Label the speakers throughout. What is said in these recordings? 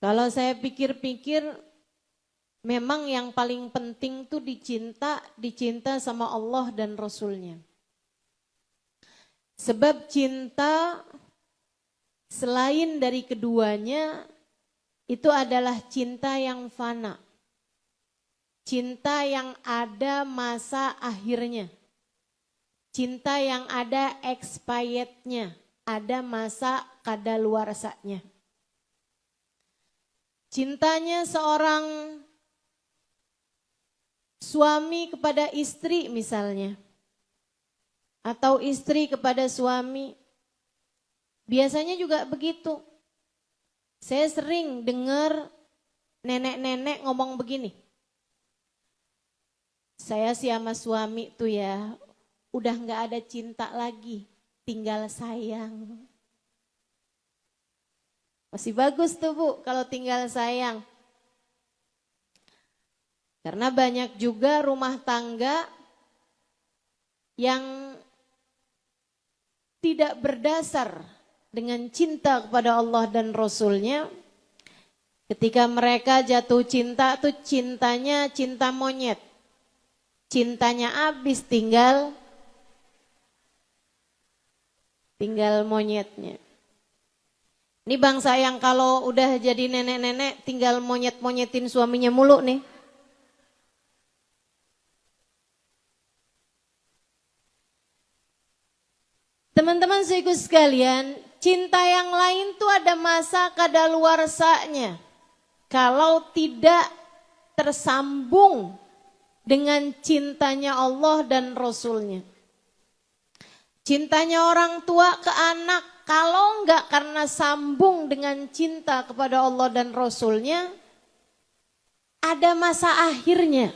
Speaker 1: Kalau saya pikir-pikir, memang yang paling penting tuh dicinta sama Allah dan Rasulnya. Sebab cinta selain dari keduanya, itu adalah cinta yang fana. Cinta yang ada masa akhirnya. Cinta yang ada expirednya, ada masa kadaluarsanya. Cintanya seorang suami kepada istri misalnya, atau istri kepada suami, biasanya juga begitu. Saya sering dengar nenek-nenek ngomong begini, saya sih sama suami tuh ya, udah gak ada cinta lagi, tinggal sayang. Masih bagus tuh Bu kalau tinggal sayang. Karena banyak juga rumah tangga yang tidak berdasar dengan cinta kepada Allah dan Rasulnya. Ketika mereka jatuh cinta tuh cintanya cinta monyet. Cintanya habis tinggal monyetnya. Ini bangsa yang kalau udah jadi nenek-nenek tinggal monyet-monyetin suaminya mulu nih. Teman-teman seiku sekalian, cinta yang lain tuh ada masa kadaluarsanya. Kalau tidak tersambung dengan cintanya Allah dan Rasulnya. Cintanya orang tua ke anak, kalau enggak karena sambung dengan cinta kepada Allah dan Rasulnya, ada masa akhirnya.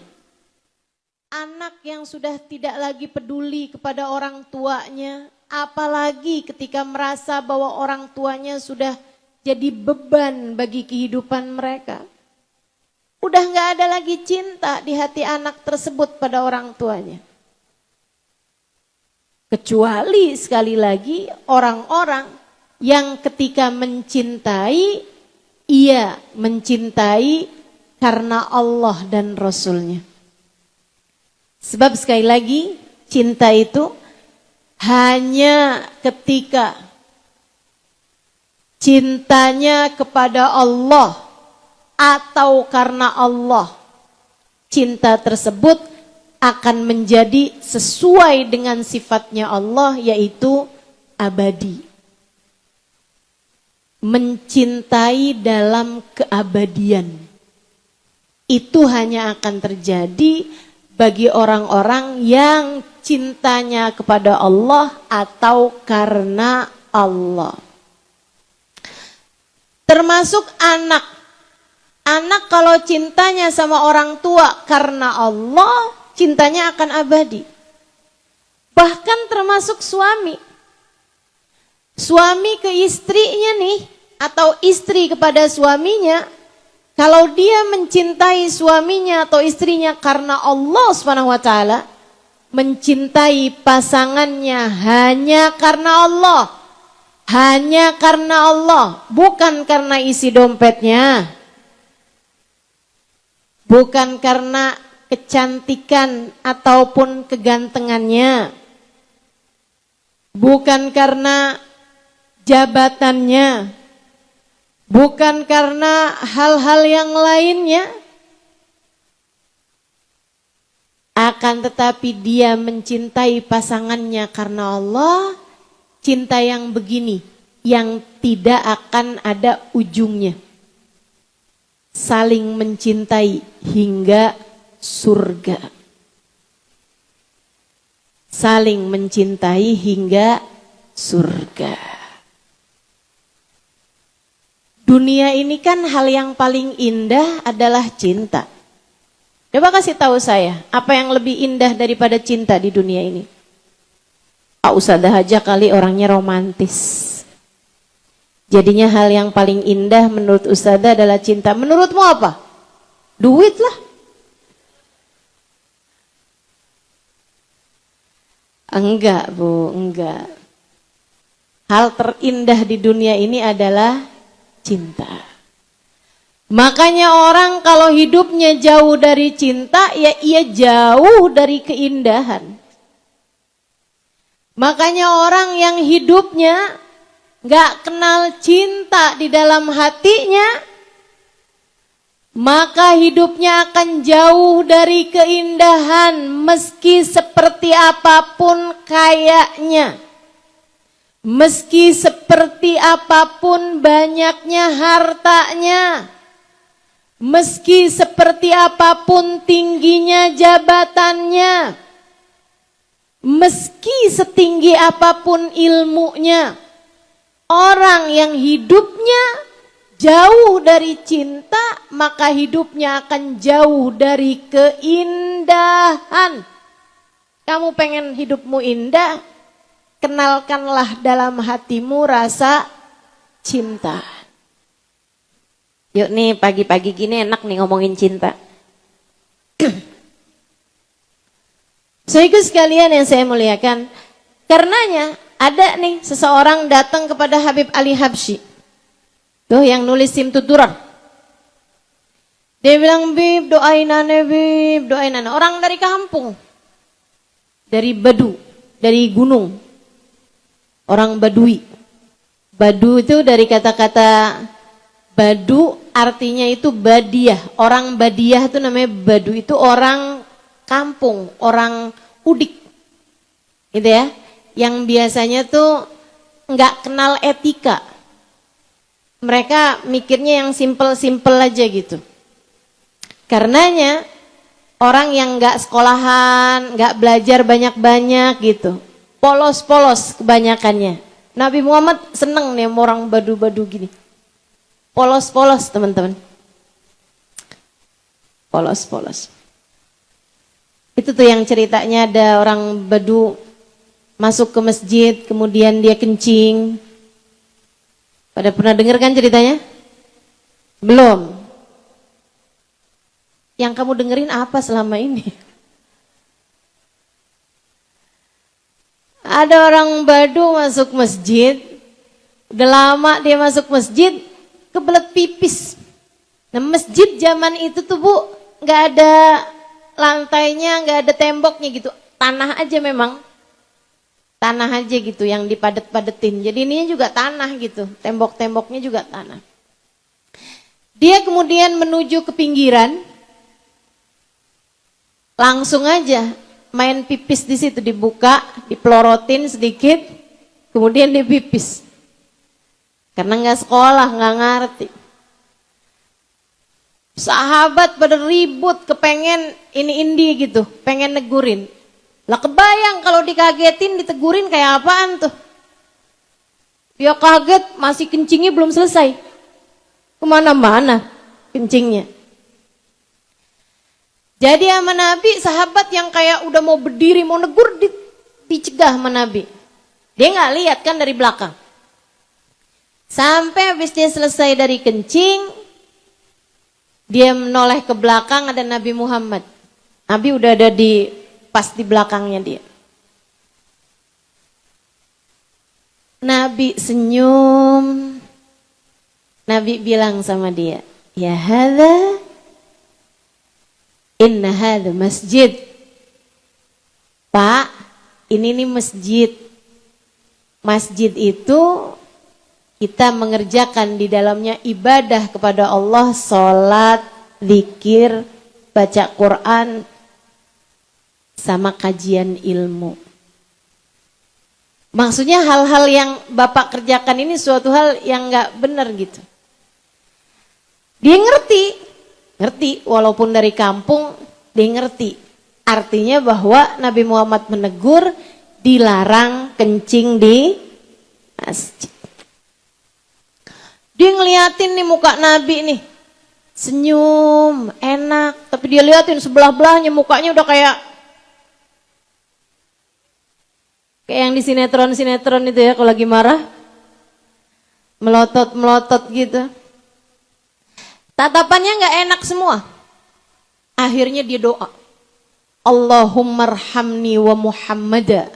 Speaker 1: Anak yang sudah tidak lagi peduli kepada orang tuanya, apalagi ketika merasa bahwa orang tuanya sudah jadi beban bagi kehidupan mereka. Udah gak ada lagi cinta di hati anak tersebut pada orang tuanya. Kecuali sekali lagi orang-orang yang ketika mencintai, ia mencintai karena Allah dan Rasulnya. Sebab sekali lagi cinta itu hanya ketika cintanya kepada Allah atau karena Allah, cinta tersebut akan menjadi sesuai dengan sifatnya Allah, yaitu abadi. Mencintai dalam keabadian. Itu hanya akan terjadi bagi orang-orang yang cintanya kepada Allah atau karena Allah. Termasuk anak. Anak kalau cintanya sama orang tua karena Allah, cintanya akan abadi. Bahkan termasuk suami. Suami ke istrinya nih, atau istri kepada suaminya, kalau dia mencintai suaminya atau istrinya karena Allah SWT, mencintai pasangannya hanya karena Allah. Hanya karena Allah, bukan karena isi dompetnya. Bukan karena kecantikan ataupun kegantengannya. Bukan karena jabatannya. Bukan karena hal-hal yang lainnya. Akan tetapi dia mencintai pasangannya karena Allah. Cinta yang begini, yang tidak akan ada ujungnya. Saling mencintai hingga surga. Saling mencintai hingga surga. Dunia ini kan hal yang paling indah adalah cinta. Coba kasih tahu saya, apa yang lebih indah daripada cinta di dunia ini? Pak Ustadzah aja kali orangnya romantis. Jadinya hal yang paling indah menurut Ustadzah adalah cinta. Menurutmu apa? Duit lah. Enggak Bu, enggak. Hal terindah di dunia ini adalah cinta. Makanya orang kalau hidupnya jauh dari cinta, ya ia jauh dari keindahan. Makanya orang yang hidupnya gak kenal cinta di dalam hatinya, maka hidupnya akan jauh dari keindahan meski seperti apapun kayanya. Meski seperti apapun banyaknya hartanya. Meski seperti apapun tingginya jabatannya, meski setinggi apapun ilmunya, orang yang hidupnya jauh dari cinta, maka hidupnya akan jauh dari keindahan. Kamu pengen hidupmu indah? Kenalkanlah dalam hatimu rasa cinta. Yuk nih pagi-pagi gini enak nih ngomongin cinta. Saudaraku sekalian yang saya muliakan, karenanya ada nih seseorang datang kepada Habib Ali Habsyi. Tuh yang nulis Simtud Durar. Dia bilang, Bib doain ane Bib, doain ane. Orang dari kampung. Dari Badu, dari gunung. Orang Badui. Badu itu dari kata-kata Badu artinya itu badiah. Orang badiah itu namanya Badu, itu orang kampung, orang udik. Gitu ya. Yang biasanya tuh nggak kenal etika. Mereka mikirnya yang simple-simple aja gitu. Karenanya orang yang nggak sekolahan, nggak belajar banyak-banyak gitu. Polos-polos kebanyakannya. Nabi Muhammad seneng nih sama orang Badu-Badu gini. Polos-polos teman-teman. Polos-polos. Itu tuh yang ceritanya ada orang Badu masuk ke masjid, kemudian dia kencing. Pada pernah dengar kan ceritanya? Belum. Yang kamu dengerin apa selama ini? Ada orang Badu masuk masjid. Udah lama dia masuk masjid, kebelet pipis. Nah masjid zaman itu tuh Bu, gak ada lantainya, gak ada temboknya gitu. Tanah aja memang. Tanah aja gitu yang dipadet-padetin. Jadi ini juga tanah gitu. Tembok-temboknya juga tanah. Dia kemudian menuju ke pinggiran. Langsung aja main pipis di situ, dibuka, dipelorotin sedikit, kemudian dia pipis. Karena nggak sekolah, nggak ngerti. Sahabat pada ribut, kepengen ini gitu, pengen negurin. Lah kebayang kalau dikagetin, ditegurin kayak apaan tuh? Dia kaget, masih kencingnya belum selesai. Kemana-mana kencingnya. Jadi sama Nabi, sahabat yang kayak udah mau berdiri, mau negur, dicegah sama Nabi. Dia nggak lihat kan dari belakang. Sampai habis dia selesai dari kencing, dia menoleh ke belakang, ada Nabi Muhammad. Nabi udah ada pas di belakangnya dia. Nabi senyum. Nabi bilang sama dia, ya hadza inna hadza masjid. Pak, ini nih masjid. Masjid itu kita mengerjakan di dalamnya ibadah kepada Allah, sholat, zikir, baca Quran, sama kajian ilmu. Maksudnya hal-hal yang Bapak kerjakan ini suatu hal yang gak benar gitu. Dia ngerti walaupun dari kampung, dia ngerti. Artinya bahwa Nabi Muhammad menegur, dilarang kencing di masjid. Dia ngeliatin nih muka Nabi nih, senyum, enak. Tapi dia liatin sebelah-belahnya mukanya udah kayak yang di sinetron-sinetron itu ya, kalau lagi marah. Melotot-melotot gitu. Tatapannya gak enak semua. Akhirnya dia doa. Allahumma arhamni wa Muhammada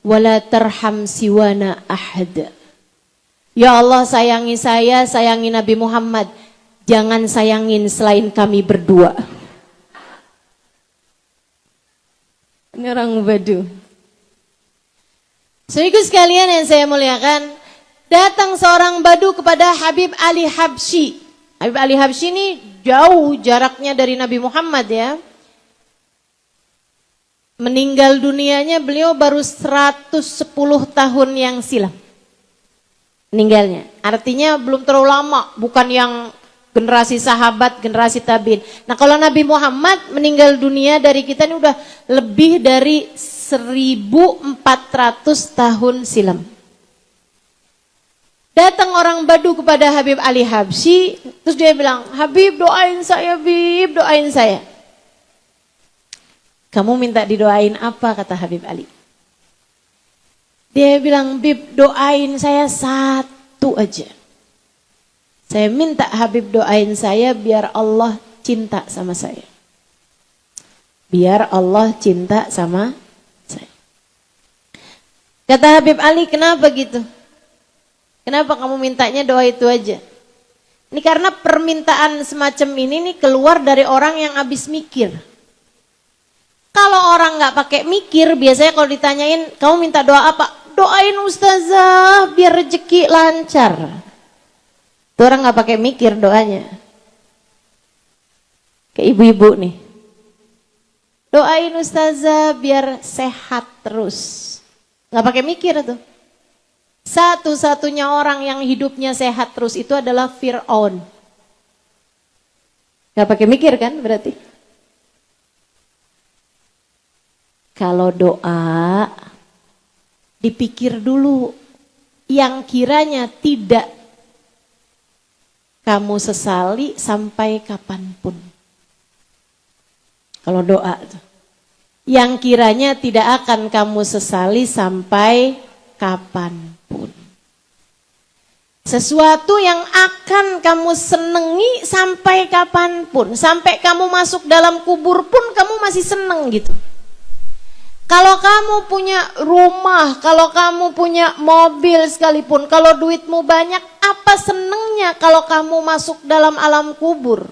Speaker 1: wa la tarham siwana ahada. Ya Allah sayangi saya, sayangi Nabi Muhammad. jangan sayangin selain kami berdua. Ini orang Badu. Saudaraku sekalian yang saya muliakan, datang seorang Badu kepada Habib Ali Habsyi. Habib Ali Habsyi ini jauh jaraknya dari Nabi Muhammad ya. Meninggal dunianya beliau baru 110 tahun yang silam. Meninggalnya. Artinya belum terlalu lama, bukan yang generasi sahabat, generasi tabi'in. Nah, kalau Nabi Muhammad meninggal dunia dari kita ini udah lebih dari 1400 tahun silam. Datang orang Badu kepada Habib Ali Habsyi, terus dia bilang, "Habib, doain saya, Habib, doain saya." "Kamu minta didoain apa?" kata Habib Ali. Dia bilang, "Habib, doain saya satu aja. Saya minta Habib doain saya biar Allah cinta sama saya. Biar Allah cinta sama saya." Kata Habib Ali, "Kenapa gitu? Kenapa kamu mintanya doa itu aja?" Ini karena permintaan semacam ini nih keluar dari orang yang habis mikir. Kalau orang nggak pakai mikir, biasanya kalau ditanyain, "Kamu minta doa apa?" "Doain ustazah biar rezeki lancar." Itu orang nggak pakai mikir doanya. Kayak ibu-ibu nih, "Doain ustazah biar sehat terus." Nggak pakai mikir tuh. Satu-satunya orang yang hidupnya sehat terus itu adalah Fir'aun. Nggak pakai mikir kan berarti? Kalau doa dipikir dulu yang kiranya tidak kamu sesali sampai kapanpun. Kalau doa tuh, yang kiranya tidak akan kamu sesali sampai kapanpun. Sesuatu yang akan kamu senengi sampai kapanpun. Sampai kamu masuk dalam kubur pun kamu masih seneng gitu. Kalau kamu punya rumah, kalau kamu punya mobil sekalipun, kalau duitmu banyak, apa senengnya kalau kamu masuk dalam alam kubur?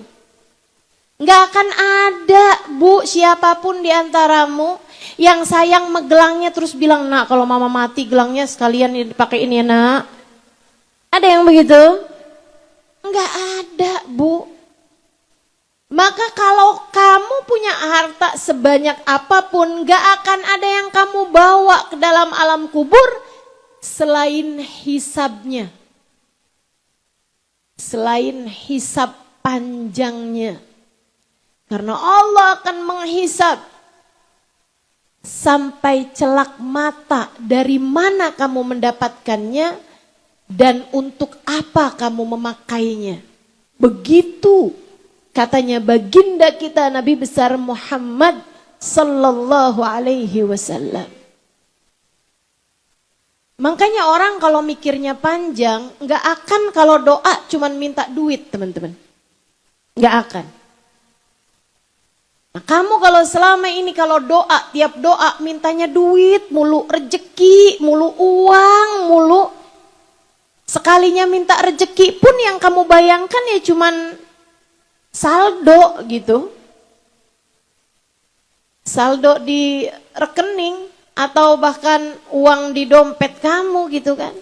Speaker 1: Nggak akan ada, Bu, siapapun di antaramu yang sayang megelangnya terus bilang, "Nak, kalau mama mati gelangnya sekalian dipakai ini ya, Nak." Ada yang begitu? Nggak ada, Bu. Maka kalau kamu punya harta sebanyak apapun, gak akan ada yang kamu bawa ke dalam alam kubur selain hisabnya. Selain hisab panjangnya. Karena Allah akan menghisab sampai celak mata dari mana kamu mendapatkannya dan untuk apa kamu memakainya. Begitu katanya baginda kita Nabi besar Muhammad sallallahu alaihi wasallam. Makanya orang kalau mikirnya panjang, nggak akan kalau doa cuman minta duit, teman-teman. Nggak akan. Nah, kamu kalau selama ini kalau doa, tiap doa mintanya duit mulu, rezeki mulu, uang mulu. Sekalinya minta rezeki pun yang kamu bayangkan ya cuman saldo gitu. Saldo di rekening atau bahkan uang di dompet kamu gitu kan.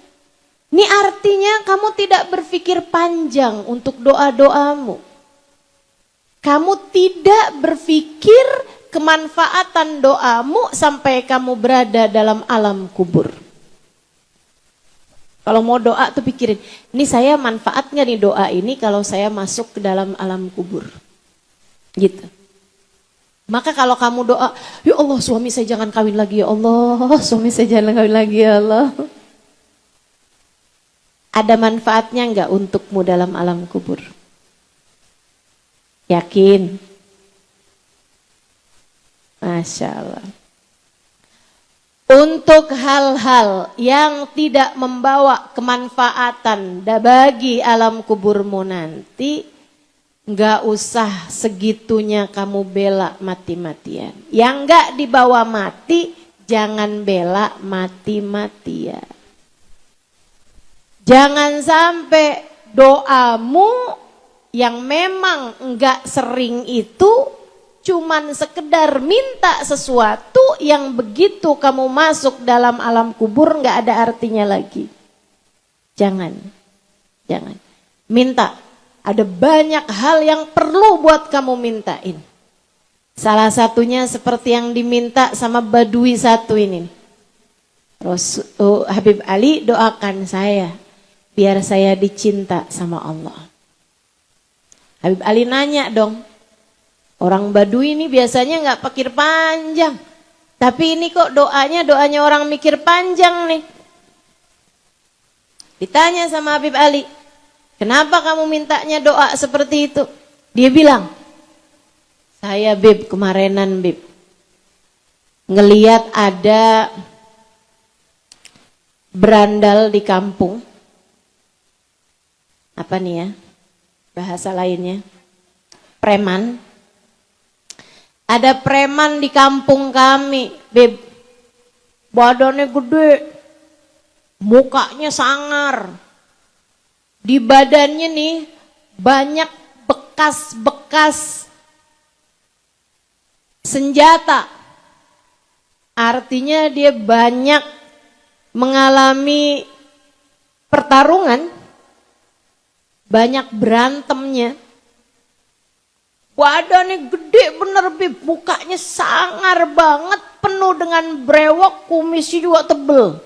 Speaker 1: Ini artinya kamu tidak berpikir panjang untuk doa-doamu. Kamu tidak berpikir kemanfaatan doamu sampai kamu berada dalam alam kubur. Kalau mau doa tuh pikirin, ini saya manfaat nggak nih doa ini kalau saya masuk ke dalam alam kubur. Gitu. Maka kalau kamu doa, "Ya Allah, suami saya jangan kawin lagi ya Allah, suami saya jangan kawin lagi ya Allah." Ada manfaatnya nggak untukmu dalam alam kubur? Yakin? Masya Allah. Untuk hal-hal yang tidak membawa kemanfaatan bagi alam kuburmu nanti, nggak usah segitunya kamu bela mati-matian. Yang nggak dibawa mati, jangan bela mati-matian. Jangan sampai doamu yang memang enggak sering itu cuman sekedar minta sesuatu yang begitu kamu masuk dalam alam kubur enggak ada artinya lagi. Jangan. Minta. Ada banyak hal yang perlu buat kamu mintain. Salah satunya seperti yang diminta sama Badui satu ini. Habib Ali, doakan saya biar saya dicinta sama Allah. Habib Ali nanya dong, orang Badui ini biasanya nggak pikir panjang, tapi ini kok doanya orang mikir panjang nih. Ditanya sama Habib Ali, kenapa kamu mintanya doa seperti itu? Dia bilang, saya Bib, kemarinan Bib, ngeliat ada berandal di kampung. Apa nih ya? Bahasa lainnya. Preman. Ada preman di kampung kami, Bib. Badannya gede. Mukanya sangar. Di badannya nih banyak bekas-bekas senjata. Artinya dia banyak mengalami pertarungan, banyak berantemnya. Badannya gede bener Bib, mukanya sangar banget, penuh dengan brewok, kumisnya juga tebel.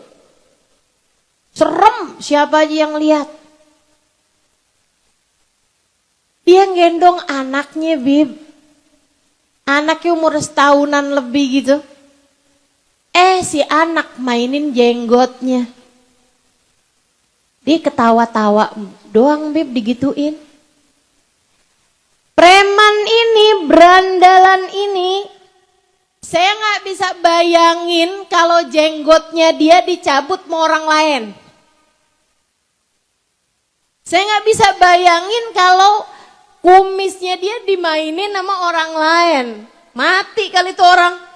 Speaker 1: Serem, siapa aja yang lihat. Dia gendong anaknya Bib. Anaknya umur setahunan lebih gitu. Si anak mainin jenggotnya. Dia ketawa-tawa doang Bib, digituin. Preman ini, berandalan ini, saya gak bisa bayangin kalau jenggotnya dia dicabut sama orang lain. Saya gak bisa bayangin kalau kumisnya dia dimainin sama orang lain. Mati kali itu orang.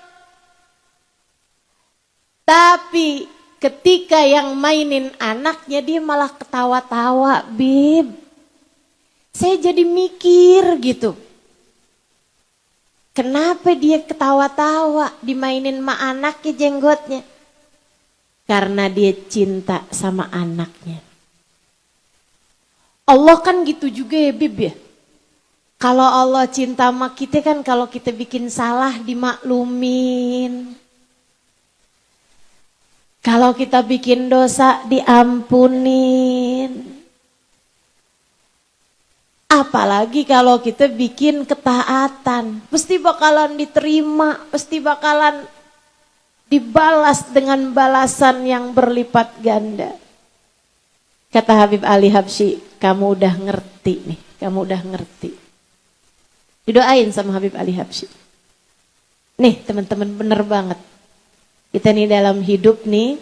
Speaker 1: Tapi ketika yang mainin anaknya dia malah ketawa-tawa, Bib. Saya jadi mikir gitu. Kenapa dia ketawa-tawa dimainin sama anaknya jenggotnya? Karena dia cinta sama anaknya. Allah kan gitu juga ya Bib ya. Kalau Allah cinta sama kita kan kalau kita bikin salah dimaklumin. Kalau kita bikin dosa diampunin. Apalagi kalau kita bikin ketaatan. Pasti bakalan diterima, pasti bakalan dibalas dengan balasan yang berlipat ganda. Kata Habib Ali Habsyi, kamu udah ngerti nih, kamu udah ngerti. Didoain sama Habib Ali Habsyi. Nih teman-teman, bener banget. Kita nih dalam hidup nih,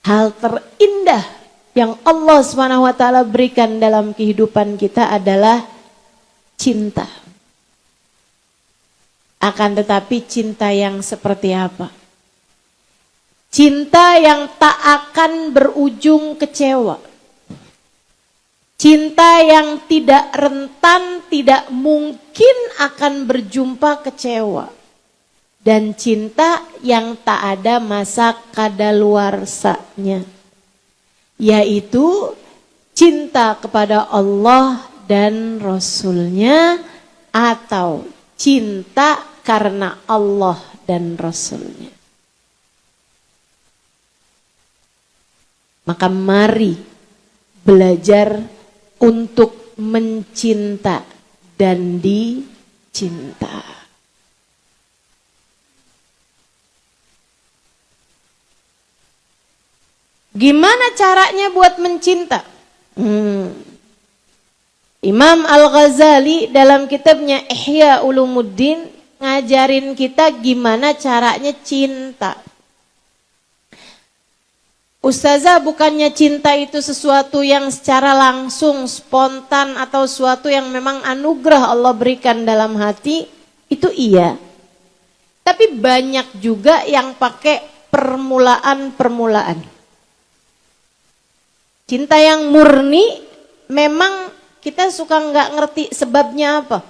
Speaker 1: hal terindah yang Allah SWT berikan dalam kehidupan kita adalah cinta. Akan tetapi cinta yang seperti apa? Cinta yang tak akan berujung kecewa. Cinta yang tidak rentan, tidak mungkin akan berjumpa kecewa. Dan cinta yang tak ada masa kadaluarsanya, yaitu cinta kepada Allah dan Rasul-Nya atau cinta karena Allah dan Rasul-Nya. Maka mari belajar untuk mencinta dan dicinta. Gimana caranya buat mencinta? Imam Al-Ghazali dalam kitabnya Ihya Ulumuddin ngajarin kita gimana caranya cinta. Ustazah, bukannya cinta itu sesuatu yang secara langsung, spontan atau sesuatu yang memang anugerah Allah berikan dalam hati? Itu iya. Tapi banyak juga yang pakai permulaan-permulaan. Cinta yang murni memang kita suka nggak ngerti sebabnya apa.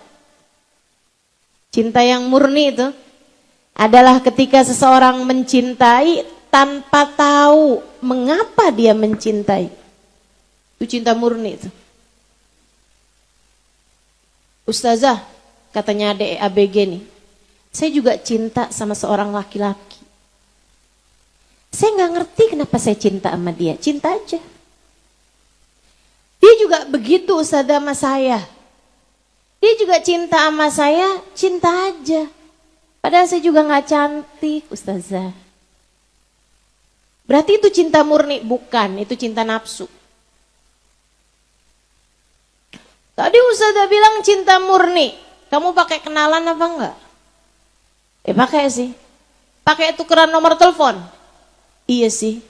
Speaker 1: Cinta yang murni itu adalah ketika seseorang mencintai tanpa tahu mengapa dia mencintai. Itu cinta murni itu. Ustazah, katanya adik ABG nih, saya juga cinta sama seorang laki-laki. Saya nggak ngerti kenapa saya cinta sama dia, cinta aja. Dia juga begitu Ustazah sama saya. Dia juga cinta sama saya, cinta aja. Padahal saya juga nggak cantik, Ustazah. Berarti itu cinta murni? Bukan, itu cinta nafsu. Tadi Ustazah bilang cinta murni. Kamu pakai kenalan apa enggak? Pakai sih. Pakai tukeran nomor telepon? Iya sih.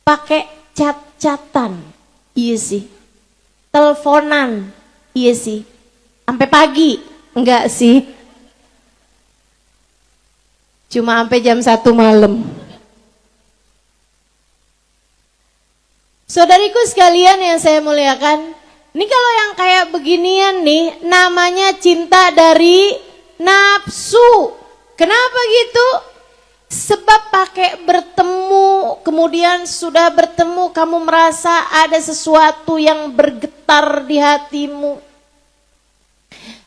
Speaker 1: Pakai chat-chatan? Iya sih. Teleponan? Iya sih. Sampai pagi? Enggak sih. Cuma sampai jam 1 malam. Saudariku sekalian yang saya muliakan, ini kalau yang kayak beginian nih, namanya cinta dari nafsu. Kenapa gitu? Sebab pakai bertemu, kemudian sudah bertemu kamu merasa ada sesuatu yang bergetar di hatimu.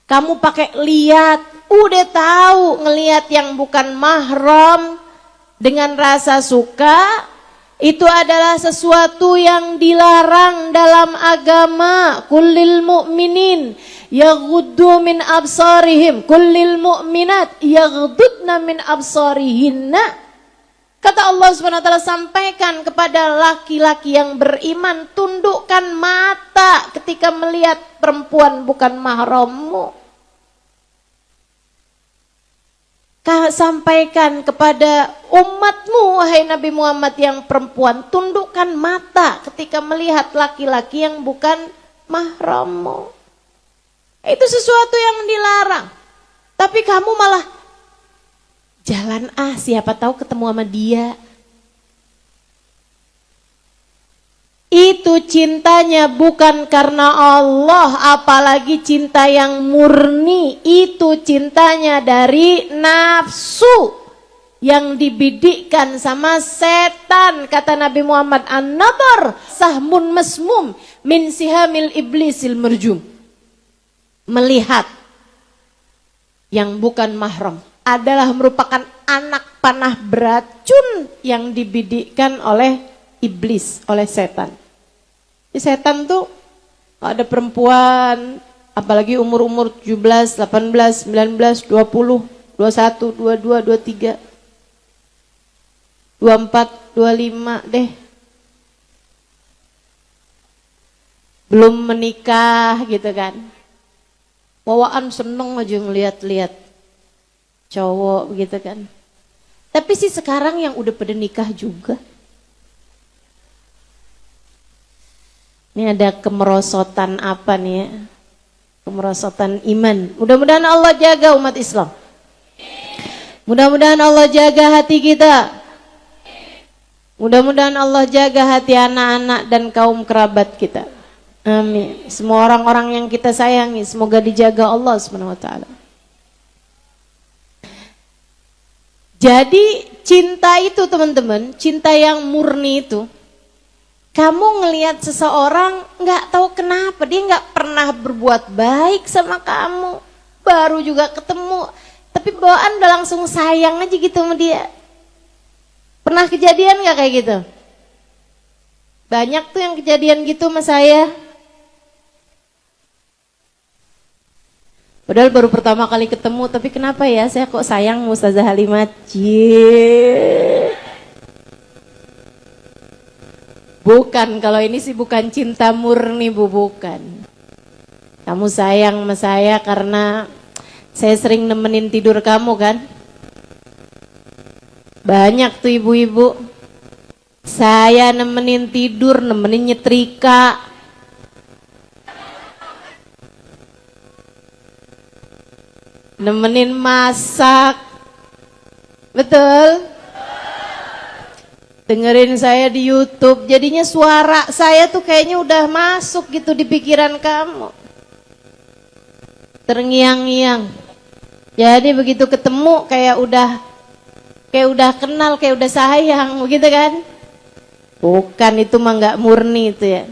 Speaker 1: Kamu pakai lihat, udah tahu ngelihat yang bukan mahram dengan rasa suka, itu adalah sesuatu yang dilarang dalam agama. Kullil mu'minin yaghuddu min absarihim, kullil mu'minat yaghuddna min absarihinna. Kata Allah SWT, sampaikan kepada laki-laki yang beriman, tundukkan mata ketika melihat perempuan bukan mahrammu. Sampaikan kepada umatmu, wahai Nabi Muhammad yang perempuan, tundukkan mata ketika melihat laki-laki yang bukan mahrammu. Itu sesuatu yang dilarang. Tapi kamu malah jalan siapa tahu ketemu sama dia. Itu cintanya bukan karena Allah, apalagi cinta yang murni. Itu cintanya dari nafsu yang dibidikkan sama setan. Kata Nabi Muhammad, an-nadar sahmun masmum min sihamil iblisil merjum. Melihat yang bukan mahram adalah merupakan anak panah beracun yang dibidikkan oleh iblis, oleh setan. Setan tuh ada perempuan, apalagi umur-umur 17, 18, 19, 20, 21, 22, 23, 24, 25 deh. Belum menikah gitu kan. Bawaan seneng aja ngeliat-liat cowok gitu kan. Tapi sih sekarang yang udah pada nikah juga. Ini ada kemerosotan apa nih ya? Kemerosotan iman. Mudah-mudahan Allah jaga umat Islam. Mudah-mudahan Allah jaga hati kita. Mudah-mudahan Allah jaga hati anak-anak dan kaum kerabat kita. Amin. Semua orang-orang yang kita sayangi semoga dijaga Allah SWT. Jadi cinta itu teman-teman, cinta yang murni itu, kamu ngelihat seseorang nggak tahu kenapa dia nggak pernah berbuat baik sama kamu, baru juga ketemu, tapi bawaan udah langsung sayang aja gitu sama dia. Pernah kejadian nggak kayak gitu? Banyak tuh yang kejadian gitu sama saya. Padahal baru pertama kali ketemu, tapi kenapa ya saya kok sayang Ustazah Halimah? Bukan, kalau ini sih bukan cinta murni, Bu, bukan. Kamu sayang sama saya karena saya sering nemenin tidur kamu kan? Banyak tuh ibu-ibu. Saya nemenin tidur, nemenin nyetrika. Nemenin masak. Betul? dengerin saya di YouTube. Jadinya suara saya tuh kayaknya udah masuk gitu di pikiran kamu. Terngiang-ngiang. Jadi begitu ketemu kayak udah kenal, kayak udah sayang, begitu kan? Bukan, itu mah nggak murni itu ya.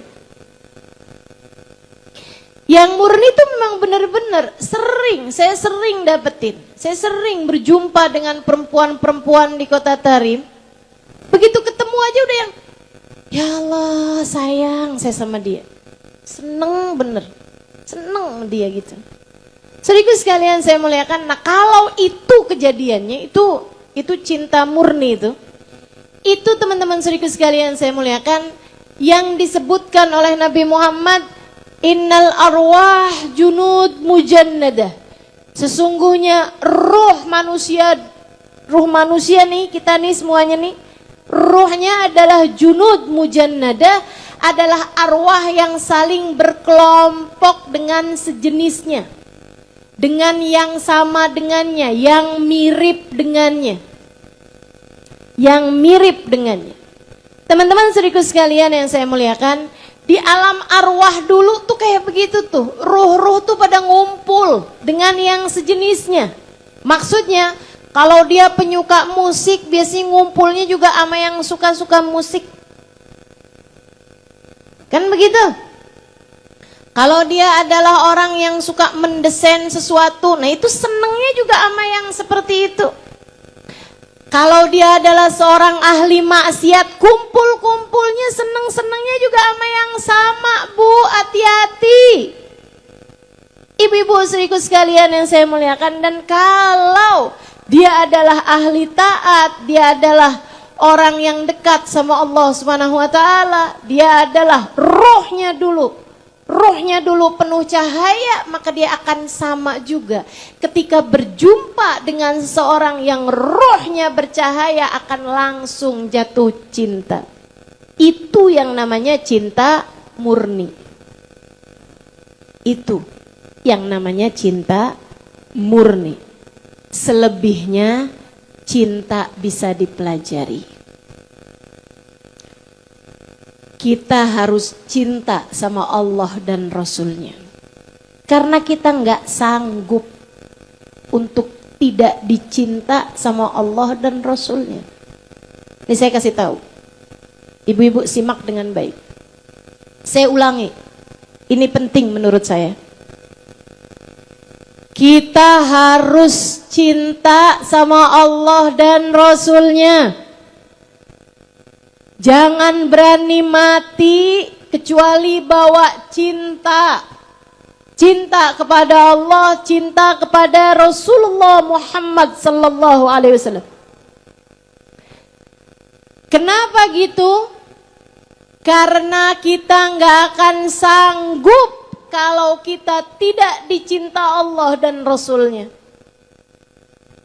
Speaker 1: Yang murni itu memang benar-benar saya sering dapetin. Saya sering berjumpa dengan perempuan-perempuan di Kota Tarim. Begitu ketemu aja udah yang, ya Allah sayang saya sama dia. Seneng bener, seneng sama dia gitu. Saudaraku sekalian saya muliakan, nah kalau itu kejadiannya, itu cinta murni itu teman-teman saudaraku sekalian saya muliakan, yang disebutkan oleh Nabi Muhammad, innal arwah junud mujannadah. Sesungguhnya ruh manusia nih, kita nih semuanya nih, ruhnya adalah junud mujannadah, adalah arwah yang saling berkelompok dengan sejenisnya, dengan yang sama dengannya, yang mirip dengannya. Teman-teman saudaraku sekalian yang saya muliakan, di alam arwah dulu tuh kayak begitu tuh, ruh-ruh tuh pada ngumpul dengan yang sejenisnya. Maksudnya kalau dia penyuka musik, biasanya ngumpulnya juga sama yang suka-suka musik. Kan begitu? Kalau dia adalah orang yang suka mendesain sesuatu, nah itu senengnya juga sama yang seperti itu. Kalau dia adalah seorang ahli maksiat, kumpul-kumpulnya seneng-senengnya juga sama yang sama, Bu, hati-hati. Ibu-ibu saudaraku sekalian yang saya muliakan, dan kalau dia adalah ahli taat, dia adalah orang yang dekat sama Allah Subhanahu wa taala, dia adalah rohnya dulu penuh cahaya, maka dia akan sama juga. Ketika berjumpa dengan seseorang yang rohnya bercahaya, akan langsung jatuh cinta. Itu yang namanya cinta murni. Itu yang namanya cinta murni. Selebihnya cinta bisa dipelajari. Kita harus cinta sama Allah dan Rasulnya. Karena kita nggak sanggup untuk tidak dicinta sama Allah dan Rasulnya. Ini saya kasih tahu. Ibu-ibu simak dengan baik. Saya ulangi. Ini penting menurut saya. Kita harus cinta sama Allah dan Rasulnya. Jangan berani mati kecuali bawa cinta. Cinta kepada Allah, cinta kepada Rasulullah Muhammad sallallahu alaihi wasallam. Kenapa gitu? Karena kita nggak akan sanggup kalau kita tidak dicinta Allah dan Rasulnya.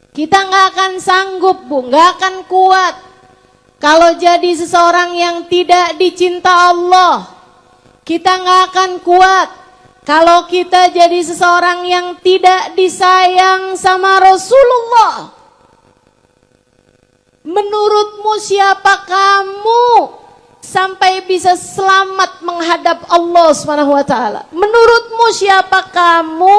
Speaker 1: Kita nggak akan sanggup, Bu, nggak akan kuat. Kalau jadi seseorang yang tidak dicinta Allah, kita nggak akan kuat. Kalau kita jadi seseorang yang tidak disayang sama Rasulullah, menurutmu siapa kamu sampai bisa selamat menghadap Allah Subhanahu wa taala? Menurutmu siapa kamu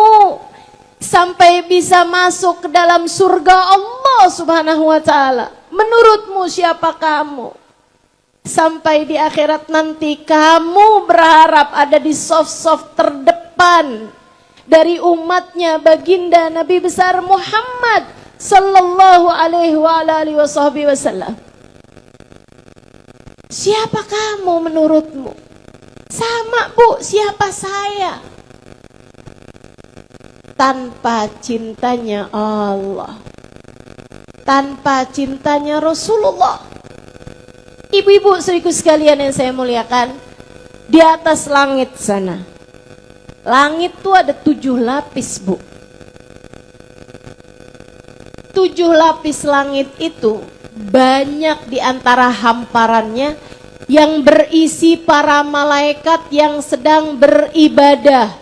Speaker 1: sampai bisa masuk ke dalam surga Allah Subhanahu wa taala? Menurutmu siapa kamu? Sampai di akhirat nanti kamu berharap ada di soft-soft terdepan dari umatnya baginda Nabi besar Muhammad sallallahu alaihi wasallam. Siapa kamu menurutmu? Sama, Bu, siapa saya? Tanpa cintanya Allah, tanpa cintanya Rasulullah. Ibu-ibu saudaraku sekalian yang saya muliakan, di atas langit sana, langit tuh ada 7 lapis, Bu. 7 lapis langit itu banyak di antara hamparannya yang berisi para malaikat yang sedang beribadah.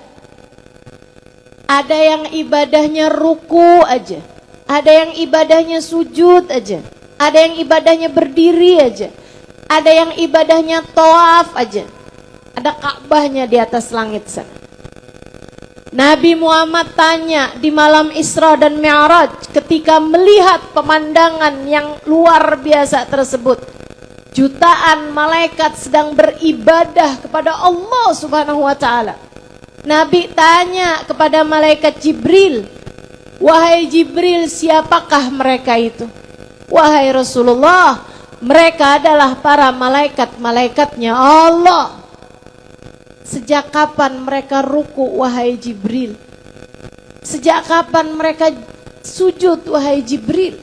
Speaker 1: Ada yang ibadahnya ruku aja, ada yang ibadahnya sujud aja, ada yang ibadahnya berdiri aja. Ada yang ibadahnya tawaf aja. Ada Ka'bahnya di atas langit sana. Nabi Muhammad tanya di malam Isra dan Mi'raj ketika melihat pemandangan yang luar biasa tersebut. Jutaan malaikat sedang beribadah kepada Allah Subhanahu wa taala. Nabi tanya kepada malaikat Jibril, "Wahai Jibril, siapakah mereka itu?" "Wahai Rasulullah, mereka adalah para malaikat-malaikatnya Allah." "Sejak kapan mereka ruku, wahai Jibril? Sejak kapan mereka sujud, wahai Jibril?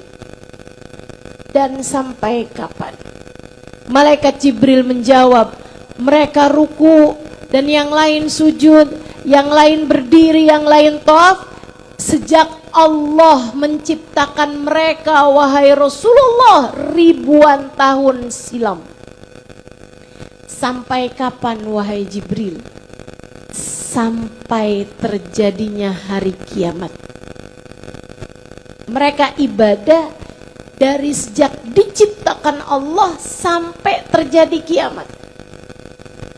Speaker 1: Dan sampai kapan?" Malaikat Jibril menjawab, "Mereka ruku dan yang lain sujud, yang lain berdiri, yang lain tawaf sejak Allah menciptakan mereka, wahai Rasulullah, ribuan tahun silam." "Sampai kapan, wahai Jibril?" "Sampai terjadinya hari kiamat." Mereka ibadah dari sejak diciptakan Allah sampai terjadi kiamat.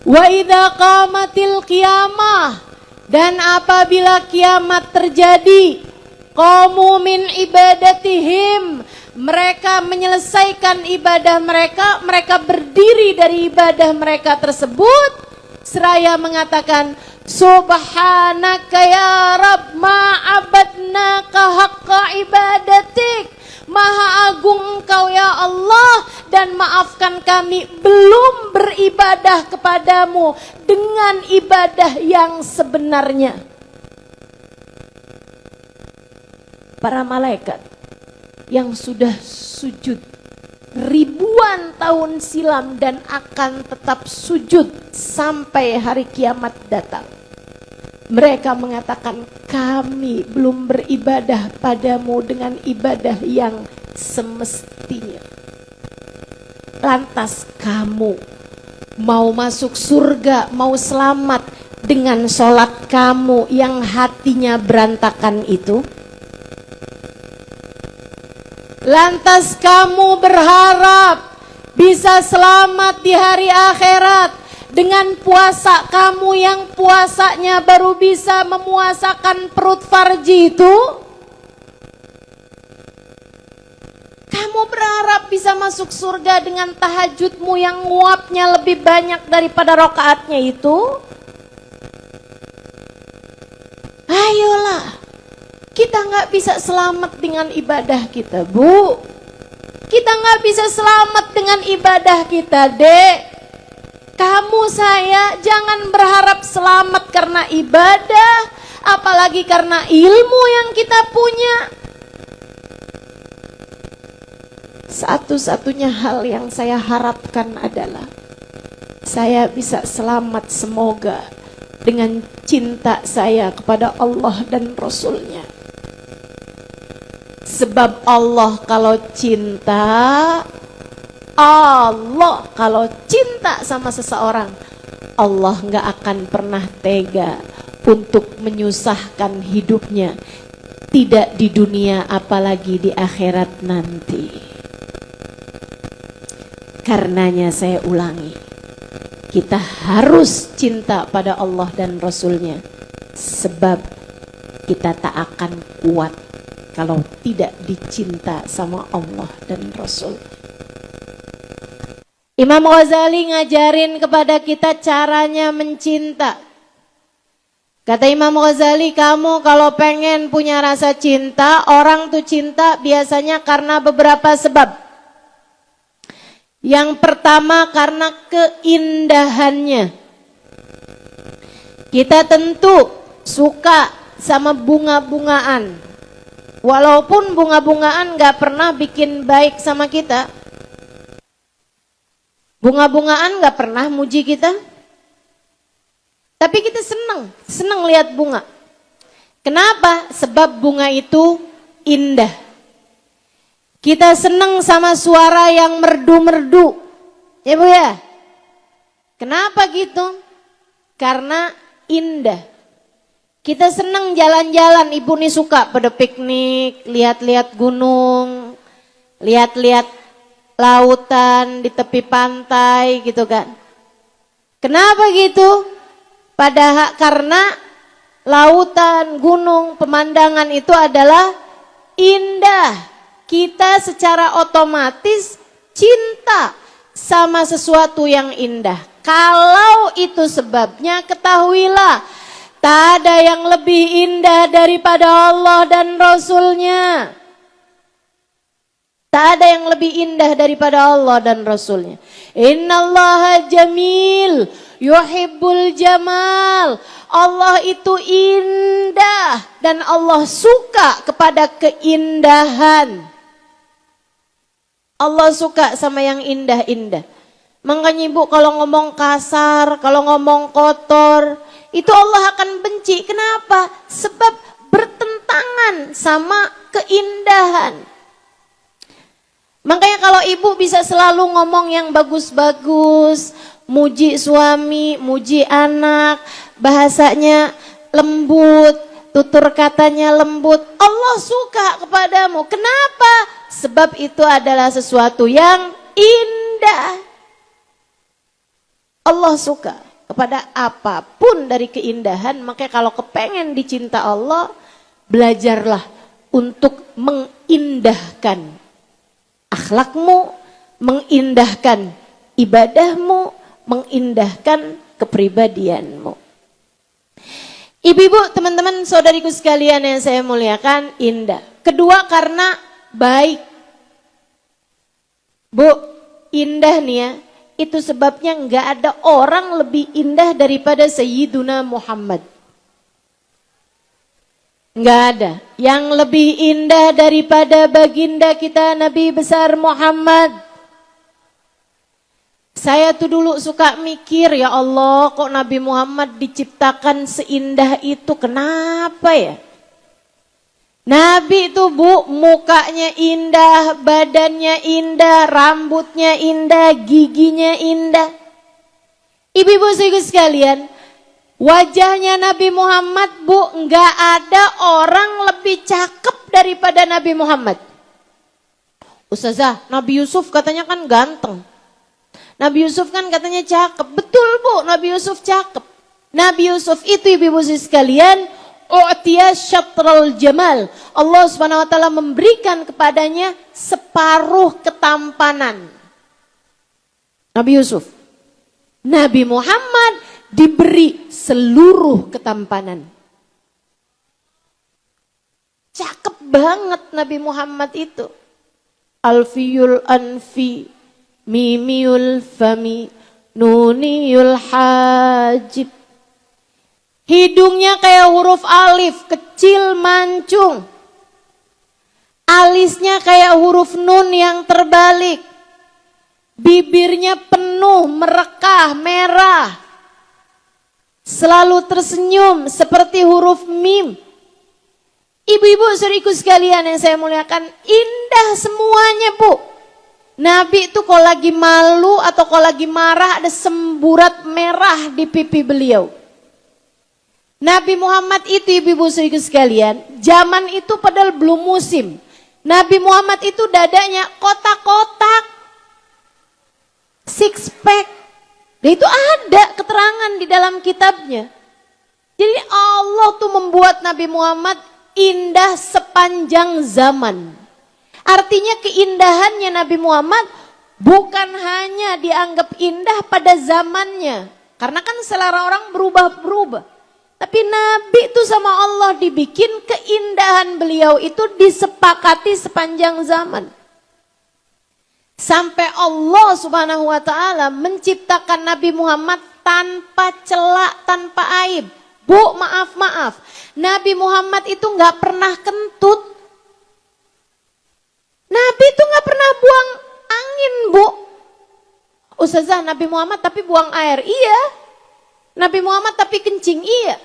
Speaker 1: "Wa idza qamatil qiyamah," dan apabila kiamat terjadi, qamu min ibadatihim, mereka menyelesaikan ibadah mereka, mereka berdiri dari ibadah mereka tersebut seraya mengatakan, "Subhanaka ya Rabb, ma'abadnaka haqqa ibadatik." Maha agung Engkau ya Allah, dan maafkan kami belum beribadah kepadamu dengan ibadah yang sebenarnya. Para malaikat yang sudah sujud ribuan tahun silam dan akan tetap sujud sampai hari kiamat datang, mereka mengatakan, "Kami belum beribadah padamu dengan ibadah yang semestinya." Lantas kamu mau masuk surga, mau selamat dengan sholat kamu yang hatinya berantakan itu? Lantas kamu berharap bisa selamat di hari akhirat dengan puasa kamu yang puasanya baru bisa memuasakan perut farji itu? Kamu berharap bisa masuk surga dengan tahajudmu yang nguapnya lebih banyak daripada rakaatnya itu? Ayolah, kita nggak bisa selamat dengan ibadah kita, Bu. Kita nggak bisa selamat dengan ibadah kita, Dek. Kamu, saya, jangan berharap selamat karena ibadah, apalagi karena ilmu yang kita punya. Satu-satunya hal yang saya harapkan adalah saya bisa selamat, semoga, dengan cinta saya kepada Allah dan Rasul-Nya. Sebab Allah kalau cinta, Allah kalau cinta sama seseorang, Allah nggak akan pernah tega untuk menyusahkan hidupnya, tidak di dunia apalagi di akhirat nanti. Karenanya saya ulangi, kita harus cinta pada Allah dan Rasul-Nya, sebab kita tak akan kuat kalau tidak dicinta sama Allah dan Rasul. Imam Ghazali ngajarin kepada kita caranya mencinta. Kata Imam Ghazali, kamu kalau pengen punya rasa cinta, orang tuh cinta biasanya karena beberapa sebab. Yang pertama karena keindahannya. Kita tentu suka sama bunga-bungaan. Walaupun bunga-bungaan gak pernah bikin baik sama kita. Bunga-bungaan gak pernah muji kita. Tapi kita senang lihat bunga. Kenapa? Sebab bunga itu indah. Kita senang sama suara yang merdu-merdu. Ya Bu ya? Kenapa gitu? Karena indah. Kita senang jalan-jalan, ibu nih suka pada piknik, lihat-lihat gunung, lihat-lihat lautan, di tepi pantai gitu kan. Kenapa gitu? Karena lautan, gunung, pemandangan itu adalah indah. Kita secara otomatis cinta sama sesuatu yang indah. Kalau itu sebabnya, ketahuilah tak ada yang lebih indah daripada Allah dan Rasulnya. Tak ada yang lebih indah daripada Allah dan Rasulnya. Innallaha jamil yuhibbul jamal. Allah itu indah dan Allah suka kepada keindahan. Allah suka sama yang indah-indah. Makanya ibu kalau ngomong kasar, kalau ngomong kotor, itu Allah akan benci. Kenapa? Sebab bertentangan sama keindahan. Makanya kalau ibu bisa selalu ngomong yang bagus-bagus, muji suami, muji anak, bahasanya lembut, tutur katanya lembut, Allah suka kepadamu. Kenapa? Sebab itu adalah sesuatu yang indah. Allah suka kepada apapun dari keindahan. Makanya kalau kepengen dicinta Allah, belajarlah untuk mengindahkan akhlakmu, mengindahkan ibadahmu, mengindahkan kepribadianmu. Ibu-ibu, teman-teman, saudariku sekalian yang saya muliakan, indah. Kedua, karena baik. Bu, indah nih ya. Itu sebabnya nggak ada orang lebih indah daripada Sayyiduna Muhammad. Nggak ada yang lebih indah daripada baginda kita Nabi besar Muhammad. Saya tuh dulu suka mikir, ya Allah, kok Nabi Muhammad diciptakan seindah itu, kenapa ya? Nabi itu bu, mukanya indah, badannya indah, rambutnya indah, giginya indah. Ibu-ibu sekalian, wajahnya Nabi Muhammad bu, nggak ada orang lebih cakep daripada Nabi Muhammad. Ustazah, Nabi Yusuf katanya kan ganteng. Nabi Yusuf kan katanya cakep. Betul bu, Nabi Yusuf cakep. Nabi Yusuf itu ibu-ibu sekalian, u'tiya syatral jamal. Allah Subhanahu wa taala memberikan kepadanya separuh ketampanan. Nabi Yusuf. Nabi Muhammad diberi seluruh ketampanan. Cakep banget Nabi Muhammad itu. Alfiyul anfi, mimiul fami, nuniyul hajib. Hidungnya kayak huruf alif, kecil mancung. Alisnya kayak huruf nun yang terbalik. Bibirnya penuh, merekah, merah. Selalu tersenyum seperti huruf mim. Ibu-ibu saudariku sekalian yang saya muliakan, indah semuanya bu. Nabi itu kalau lagi malu atau kalau lagi marah ada semburat merah di pipi beliau. Nabi Muhammad itu ibu-ibu saudariku sekalian, zaman itu padahal belum musim. Nabi Muhammad itu dadanya kotak-kotak, six pack. Dan itu ada keterangan di dalam kitabnya. Jadi Allah tuh membuat Nabi Muhammad indah sepanjang zaman. Artinya keindahannya Nabi Muhammad bukan hanya dianggap indah pada zamannya. Karena kan selera orang berubah-berubah. Tapi Nabi itu sama Allah dibikin keindahan beliau itu disepakati sepanjang zaman. Sampai Allah Subhanahu wa taala menciptakan Nabi Muhammad tanpa celak, tanpa aib. Bu, maaf. Nabi Muhammad itu nggak pernah kentut. Nabi itu nggak pernah buang angin, bu. Ustazah, Nabi Muhammad tapi buang air, iya. Nabi Muhammad tapi kencing, iya.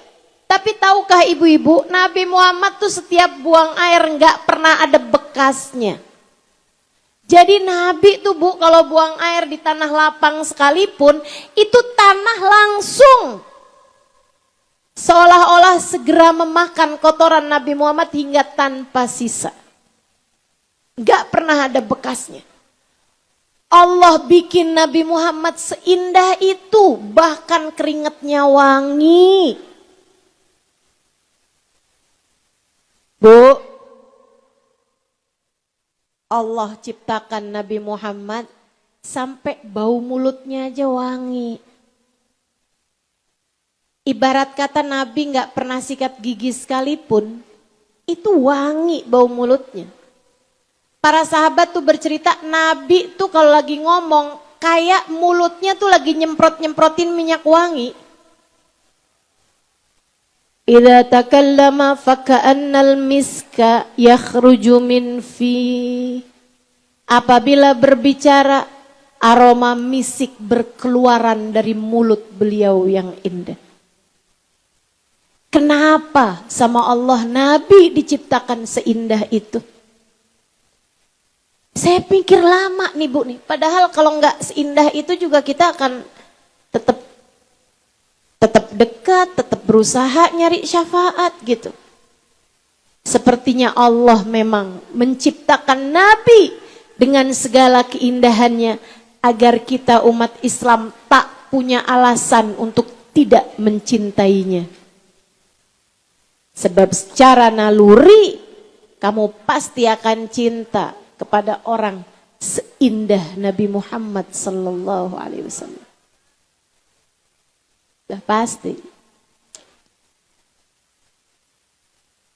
Speaker 1: Tapi tahukah ibu-ibu, Nabi Muhammad tuh setiap buang air nggak pernah ada bekasnya. Jadi Nabi tuh bu, kalau buang air di tanah lapang sekalipun, itu tanah langsung. Seolah-olah segera memakan kotoran Nabi Muhammad hingga tanpa sisa. Gak pernah ada bekasnya. Allah bikin Nabi Muhammad seindah itu, bahkan keringatnya wangi. Bu, Allah ciptakan Nabi Muhammad sampai bau mulutnya aja wangi. Ibarat kata Nabi gak pernah sikat gigi sekalipun, itu wangi bau mulutnya. Para sahabat tuh bercerita, Nabi tuh kalau lagi ngomong, kayak mulutnya tuh lagi nyemprot-nyemprotin minyak wangi. Idza takallama faka'annal miska yakhruju min fi. Apabila berbicara, aroma misik berkeluaran dari mulut beliau yang indah. Kenapa sama Allah Nabi diciptakan seindah itu? Saya pikir lama nih Bu nih, padahal kalau nggak seindah itu juga kita akan tetap dekat, tetap berusaha nyari syafaat gitu. Sepertinya Allah memang menciptakan Nabi dengan segala keindahannya agar kita umat Islam tak punya alasan untuk tidak mencintainya. Sebab secara naluri kamu pasti akan cinta kepada orang seindah Nabi Muhammad sallallahu alaihi wasallam. Sudah pasti.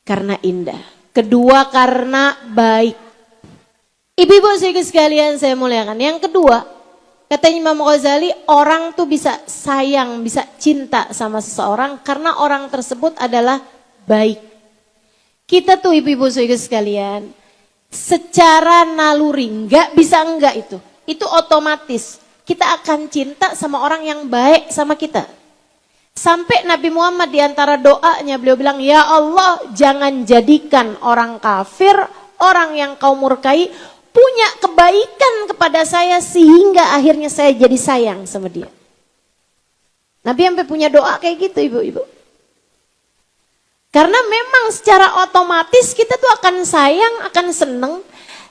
Speaker 1: Karena indah. Kedua, karena baik. Ibu-ibu sekalian saya muliakan. Yang kedua, kata Imam Ghazali, orang tuh bisa sayang, bisa cinta sama seseorang karena orang tersebut adalah baik. Kita tuh ibu-ibu sekalian, secara naluri, nggak bisa enggak itu otomatis kita akan cinta sama orang yang baik sama kita. Sampai Nabi Muhammad diantara doanya beliau bilang, ya Allah jangan jadikan orang kafir, orang yang kau murkai punya kebaikan kepada saya sehingga akhirnya saya jadi sayang sama dia. Nabi sampai punya doa kayak gitu ibu-ibu. Karena memang secara otomatis kita tuh akan sayang, akan seneng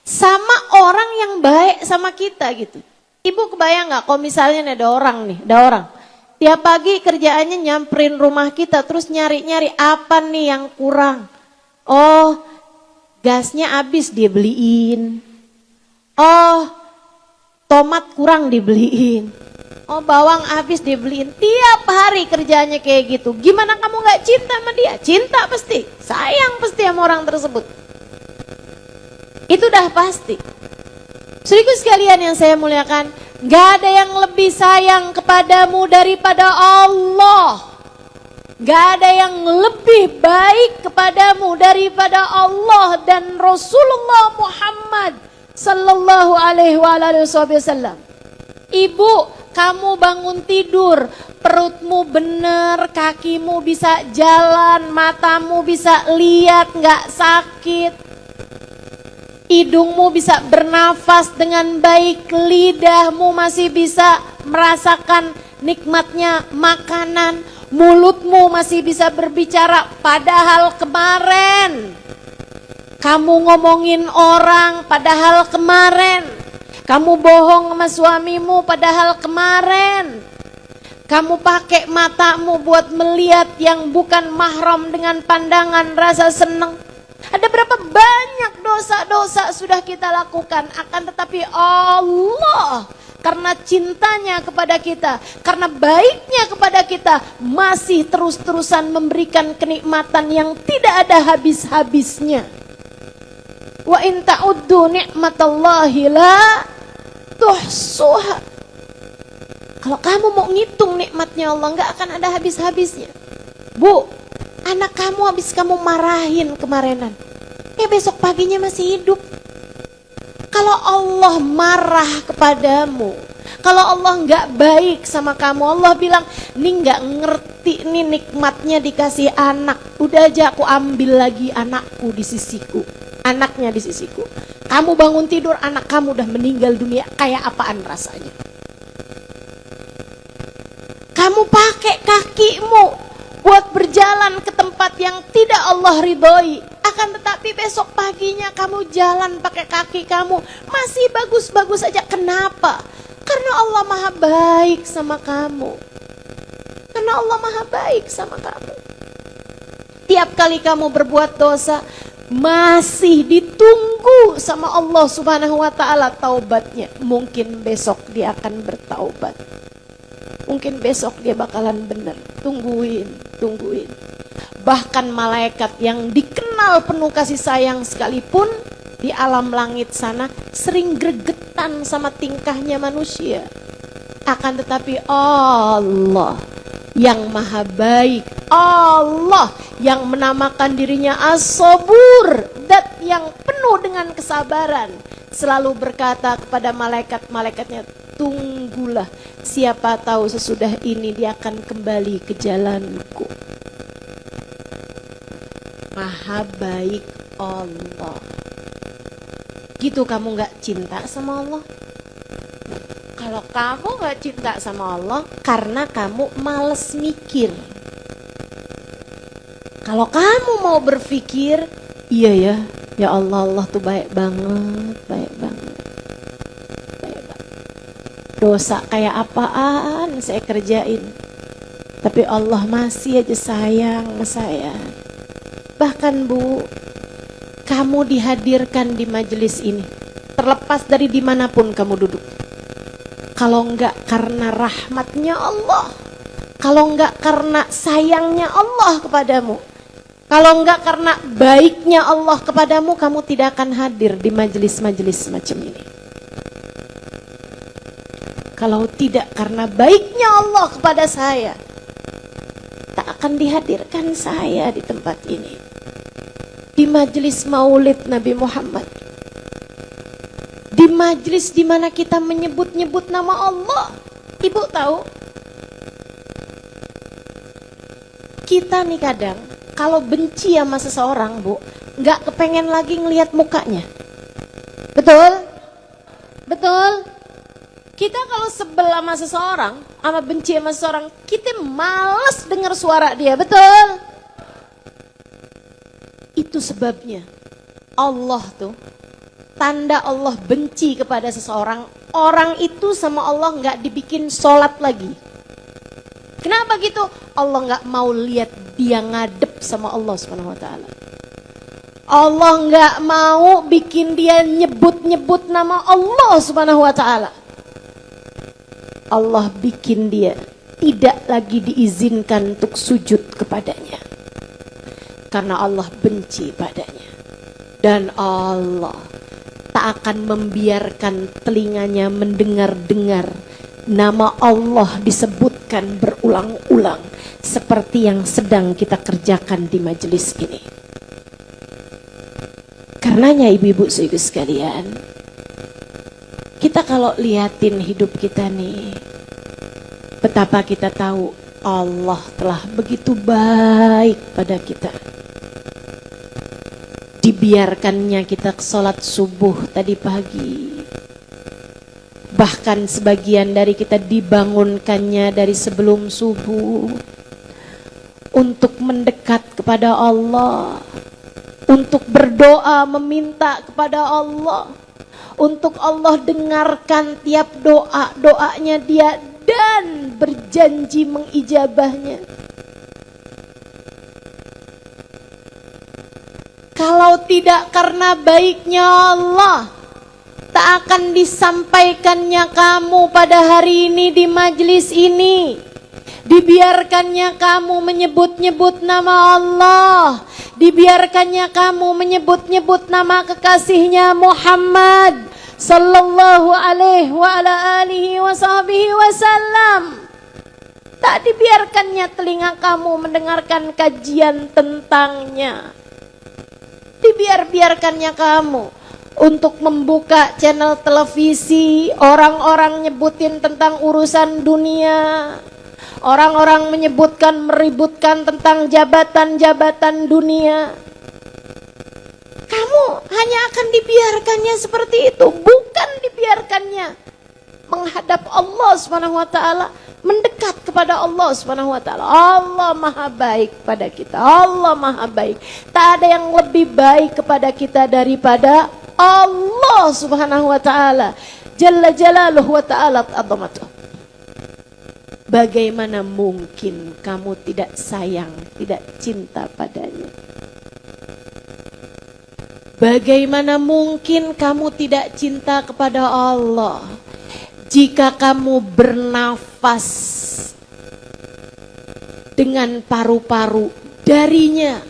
Speaker 1: sama orang yang baik sama kita gitu. Ibu kebayang gak kalau misalnya ada orang. Tiap pagi kerjaannya nyamperin rumah kita terus nyari-nyari apa nih yang kurang. Oh, gasnya habis dia beliin. Oh, tomat kurang dibeliin. Oh, bawang habis dibeliin. Tiap hari kerjanya kayak gitu. Gimana kamu gak cinta sama dia? Cinta pasti. Sayang pasti sama orang tersebut. Itu udah pasti. Saudaraku sekalian yang saya muliakan, gak ada yang lebih sayang kepadamu daripada Allah. Gak ada yang lebih baik kepadamu daripada Allah dan Rasulullah Muhammad sallallahu alaihi wasallam. Ibu, kamu bangun tidur, perutmu bener, kakimu bisa jalan, matamu bisa lihat, gak sakit. Hidungmu bisa bernafas dengan baik, lidahmu masih bisa merasakan nikmatnya makanan, mulutmu masih bisa berbicara. Padahal kemarin kamu ngomongin orang, padahal kemarin kamu bohong sama suamimu, padahal kemarin kamu pakai matamu buat melihat yang bukan mahram dengan pandangan rasa senang. Ada berapa banyak dosa-dosa sudah kita lakukan, akan tetapi Allah karena cintanya kepada kita, karena baiknya kepada kita, masih terus-terusan memberikan kenikmatan yang tidak ada habis-habisnya. Wa in ta'uddu ni'matallahi la tuhsuha. Kalau kamu mau ngitung nikmatnya Allah, nggak akan ada habis-habisnya. Bu, anak kamu habis kamu marahin kemarinan, besok paginya masih hidup. Kalau Allah marah kepadamu, kalau Allah nggak baik sama kamu, Allah bilang, nih nggak ngerti nih nikmatnya dikasih anak. Udah aja aku ambil lagi anakku di sisiku, anaknya di sisiku. Kamu bangun tidur, anak kamu udah meninggal dunia, kayak apaan rasanya? Kamu pakai kakimu buat berjalan ke tempat yang tidak Allah ridhoi, Akan tetapi besok paginya kamu jalan pakai kaki kamu masih bagus-bagus aja. Kenapa? Karena Allah maha baik sama kamu. Karena Allah maha baik sama kamu. Tiap kali kamu berbuat dosa, masih ditunggu sama Allah Subhanahu wa ta'ala taubatnya. Mungkin besok dia akan bertaubat. Mungkin besok dia bakalan benar. Tungguin. Bahkan malaikat yang dikenal penuh kasih sayang sekalipun, di alam langit sana sering gregetan sama tingkahnya manusia. Akan tetapi Allah yang maha baik, Allah yang menamakan dirinya As-Sabur, zat yang penuh dengan kesabaran, selalu berkata kepada malaikat-malaikatnya, tunggulah, siapa tahu sesudah ini dia akan kembali ke jalanku. Maha baik Allah. Gitu kamu gak cinta sama Allah? Kalau kamu gak cinta sama Allah, karena kamu males mikir. Kalau kamu mau berpikir, iya ya Allah, Allah tuh baik banget. Dosa kayak apaan saya kerjain, tapi Allah masih aja sayang sama saya. Bahkan Bu, kamu dihadirkan di majelis ini, terlepas dari dimanapun kamu duduk, kalau enggak karena rahmatnya Allah, kalau enggak karena sayangnya Allah kepadamu, kalau enggak karena baiknya Allah kepadamu, kamu tidak akan hadir di majelis-majelis semacam ini. Kalau tidak karena baiknya Allah kepada saya, tak akan dihadirkan saya di tempat ini, di majelis maulid Nabi Muhammad, di majelis di mana kita menyebut-nyebut nama Allah. Ibu tahu, kita nih kadang kalau benci sama seseorang, Bu, nggak kepengen lagi ngelihat mukanya. Betul? Betul? Kita kalau sebel sama seseorang, sama benci sama seseorang, kita malas dengar suara dia. Betul? Itu sebabnya Allah tuh, tanda Allah benci kepada seseorang, orang itu sama Allah nggak dibikin sholat lagi. Kenapa gitu? Allah nggak mau lihat dia ngadep sama Allah Subhanahu wa ta'ala. Allah nggak mau bikin dia nyebut-nyebut nama Allah Subhanahu wa ta'ala. Allah bikin dia tidak lagi diizinkan untuk sujud kepadanya, karena Allah benci padanya. Dan Allah tak akan membiarkan telinganya mendengar-dengar nama Allah disebutkan berulang-ulang seperti yang sedang kita kerjakan di majelis ini. Karenanya ibu-ibu saudara sekalian, kita kalau liatin hidup kita nih, betapa kita tahu Allah telah begitu baik pada kita. Dibiarkannya kita sholat subuh tadi pagi, bahkan sebagian dari kita dibangunkannya dari sebelum subuh untuk mendekat kepada Allah, untuk berdoa meminta kepada Allah, untuk Allah dengarkan tiap doanya dia dan berjanji mengijabahnya. Kalau tidak karena baiknya Allah, tak akan disampaikannya kamu pada hari ini di majelis ini. Dibiarkannya kamu menyebut-nyebut nama Allah, dibiarkannya kamu menyebut-nyebut nama kekasihnya Muhammad sallallahu alaihi wa ala alihi wasallam. Tak dibiarkannya telinga kamu mendengarkan kajian tentangnya. Dibiarkannya kamu untuk membuka channel televisi, orang-orang nyebutin tentang urusan dunia, orang-orang menyebutkan, meributkan tentang jabatan-jabatan dunia. Kamu hanya akan dibiarkannya seperti itu, bukan dibiarkannya menghadap Allah Subhanahu wa taala, mendekat kepada Allah Subhanahu wa taala. Allah Maha baik pada kita. Allah Maha baik. Tak ada yang lebih baik kepada kita daripada Allah Subhanahu wa taala. Jalla jalaluhu wa ta'ala azamatuh. Bagaimana mungkin kamu tidak sayang, tidak cinta padanya? Bagaimana mungkin kamu tidak cinta kepada Allah jika kamu bernafas dengan paru-paru darinya,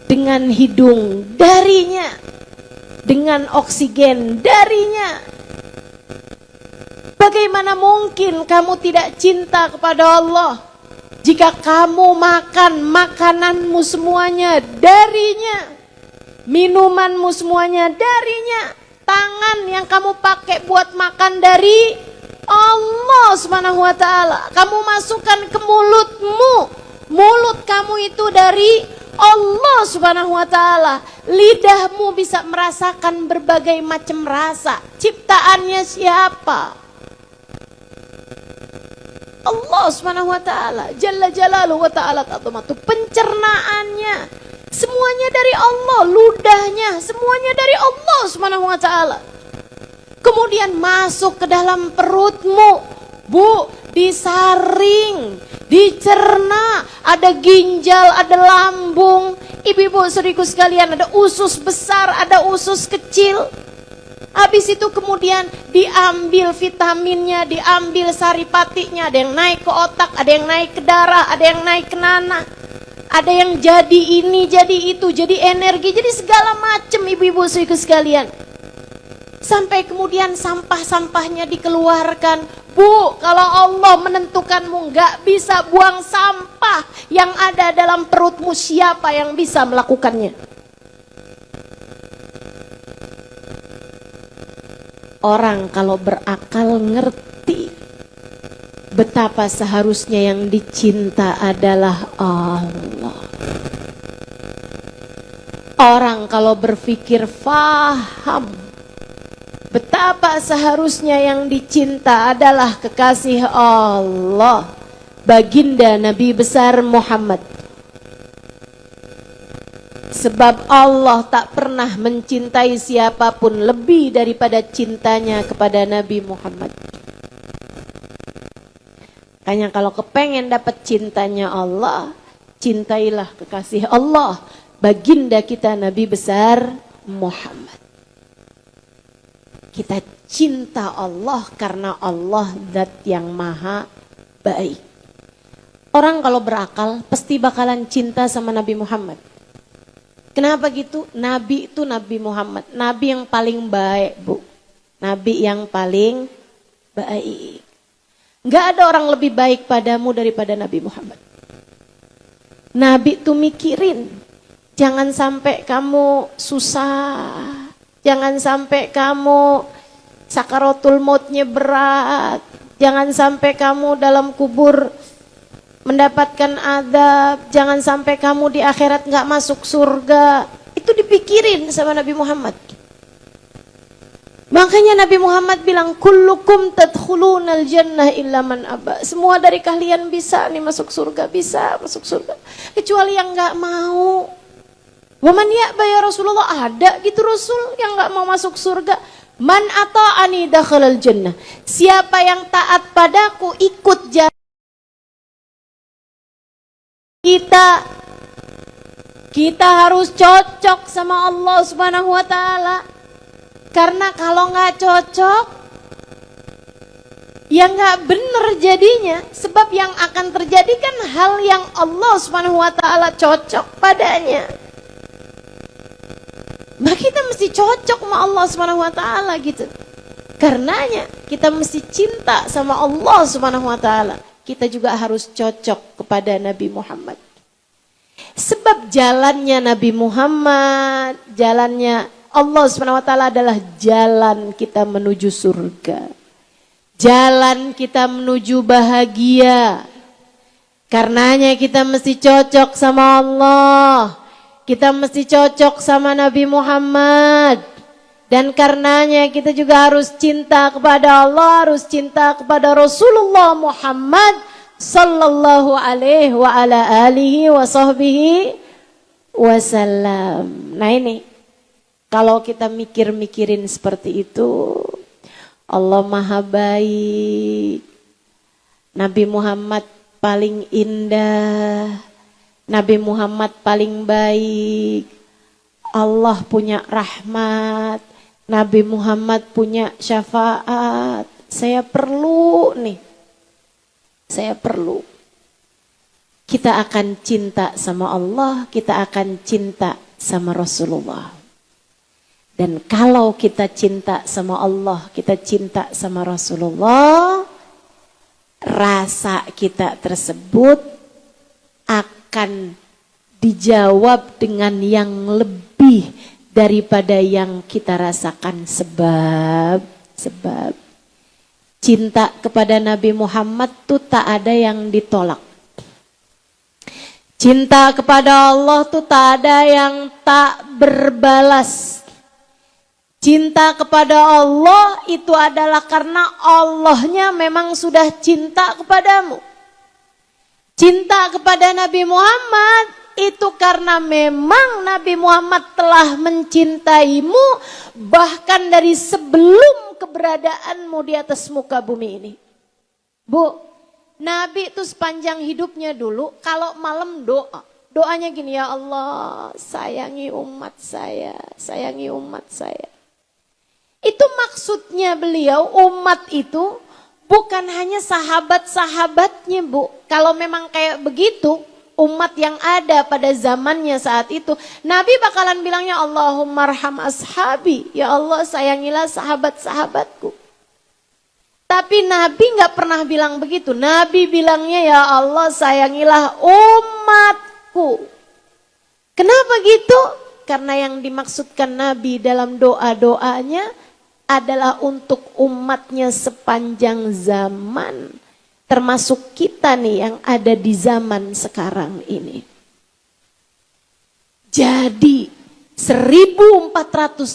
Speaker 1: dengan hidung darinya, dengan oksigen darinya? Bagaimana mungkin kamu tidak cinta kepada Allah jika kamu makan makananmu semuanya darinya, minumanmu semuanya darinya, tangan yang kamu pakai buat makan dari Allah Subhanahu wa taala, kamu masukkan ke mulutmu, mulut kamu itu dari Allah Subhanahu wa taala, lidahmu bisa merasakan berbagai macam rasa. Ciptaannya siapa? Allah Subhanahu wa taala, jalla jalaluhu wa ta'ala azamatuh. Pencernaannya semuanya dari Allah, ludahnya semuanya dari Allah Subhanahu wa taala. Kemudian masuk ke dalam perutmu, Bu, disaring, dicerna, ada ginjal, ada lambung. Ibu-ibu saudariku sekalian, ada usus besar, ada usus kecil. Habis itu kemudian diambil vitaminnya, diambil saripatinya, ada yang naik ke otak, ada yang naik ke darah, ada yang naik ke nanah. Ada yang jadi ini, jadi itu, jadi energi, jadi segala macam ibu-ibu saudariku sekalian. Sampai kemudian sampah-sampahnya dikeluarkan. Bu, kalau Allah menentukanmu nggak bisa buang sampah yang ada dalam perutmu, siapa yang bisa melakukannya? Orang kalau berakal ngerti betapa seharusnya yang dicinta adalah Allah. Orang kalau berpikir faham betapa seharusnya yang dicinta adalah kekasih Allah, baginda Nabi besar Muhammad. Sebab Allah tak pernah mencintai siapapun lebih daripada cintanya kepada Nabi Muhammad. Makanya kalau kepengen dapat cintanya Allah, cintailah kekasih Allah, baginda kita Nabi besar Muhammad. Kita cinta Allah karena Allah zat yang maha baik. Orang kalau berakal pasti bakalan cinta sama Nabi Muhammad. Kenapa gitu? Nabi itu Nabi Muhammad, Nabi yang paling baik, Bu. Nabi yang paling baik. Enggak ada orang lebih baik padamu daripada Nabi Muhammad. Nabi itu mikirin, jangan sampai kamu susah, jangan sampai kamu sakaratul mautnya berat, jangan sampai kamu dalam kubur mendapatkan adab, jangan sampai kamu di akhirat nggak masuk surga. Itu dipikirin sama Nabi Muhammad. Makanya Nabi Muhammad bilang, kullukum tadkhulunal jannah illa man aba. Semua dari kalian bisa nih masuk surga, bisa masuk surga, kecuali yang nggak mau. Waman ya'ba ya Rasulullah, ada gitu Rasul yang nggak mau masuk surga. Man ata'ani dakhalal jannah. Siapa yang taat padaku ikut jalan kita harus cocok sama Allah Subhanahu wa taala. Karena kalau nggak cocok, ya nggak bener jadinya. Sebab yang akan terjadi kan hal yang Allah Subhanahu wa taala cocok padanya. Nah kita mesti cocok sama Allah Subhanahu wa taala gitu. Karenanya kita mesti cinta sama Allah Subhanahu wa taala. Kita juga harus cocok kepada Nabi Muhammad. Sebab jalannya Nabi Muhammad, jalannya Allah SWT adalah jalan kita menuju surga. Jalan kita menuju bahagia. Karenanya kita mesti cocok sama Allah. Kita mesti cocok sama Nabi Muhammad. Dan karenanya kita juga harus cinta kepada Allah, harus cinta kepada Rasulullah Muhammad sallallahu alaihi wa ala alihi wa sahbihi wasallam. Nah ini, kalau kita mikir-mikirin seperti itu, Allah maha baik, Nabi Muhammad paling indah, Nabi Muhammad paling baik, Allah punya rahmat, Nabi Muhammad punya syafaat. Saya perlu kita akan cinta sama Allah, kita akan cinta sama Rasulullah. Dan kalau kita cinta sama Allah, kita cinta sama Rasulullah, rasa kita tersebut akan dijawab dengan yang lebih daripada yang kita rasakan. Sebab cinta kepada Nabi Muhammad tuh tak ada yang ditolak. Cinta kepada Allah tuh tak ada yang tak berbalas. Cinta kepada Allah itu adalah karena Allahnya memang sudah cinta kepadamu. Cinta kepada Nabi Muhammad itu karena memang Nabi Muhammad telah mencintaimu bahkan dari sebelum keberadaanmu di atas muka bumi ini. Bu, Nabi itu sepanjang hidupnya dulu kalau malam doa. Doanya gini, ya Allah sayangi umat saya, sayangi umat saya. Itu maksudnya beliau, umat itu bukan hanya sahabat-sahabatnya, Bu. Kalau memang kayak begitu, umat yang ada pada zamannya saat itu, Nabi bakalan bilangnya Allahumma arham ashabi, ya Allah sayangilah sahabat-sahabatku. Tapi Nabi gak pernah bilang begitu. Nabi bilangnya ya Allah sayangilah umatku. Kenapa gitu? Karena yang dimaksudkan Nabi dalam doa-doanya adalah untuk umatnya sepanjang zaman. Termasuk kita nih yang ada di zaman sekarang ini. Jadi 1400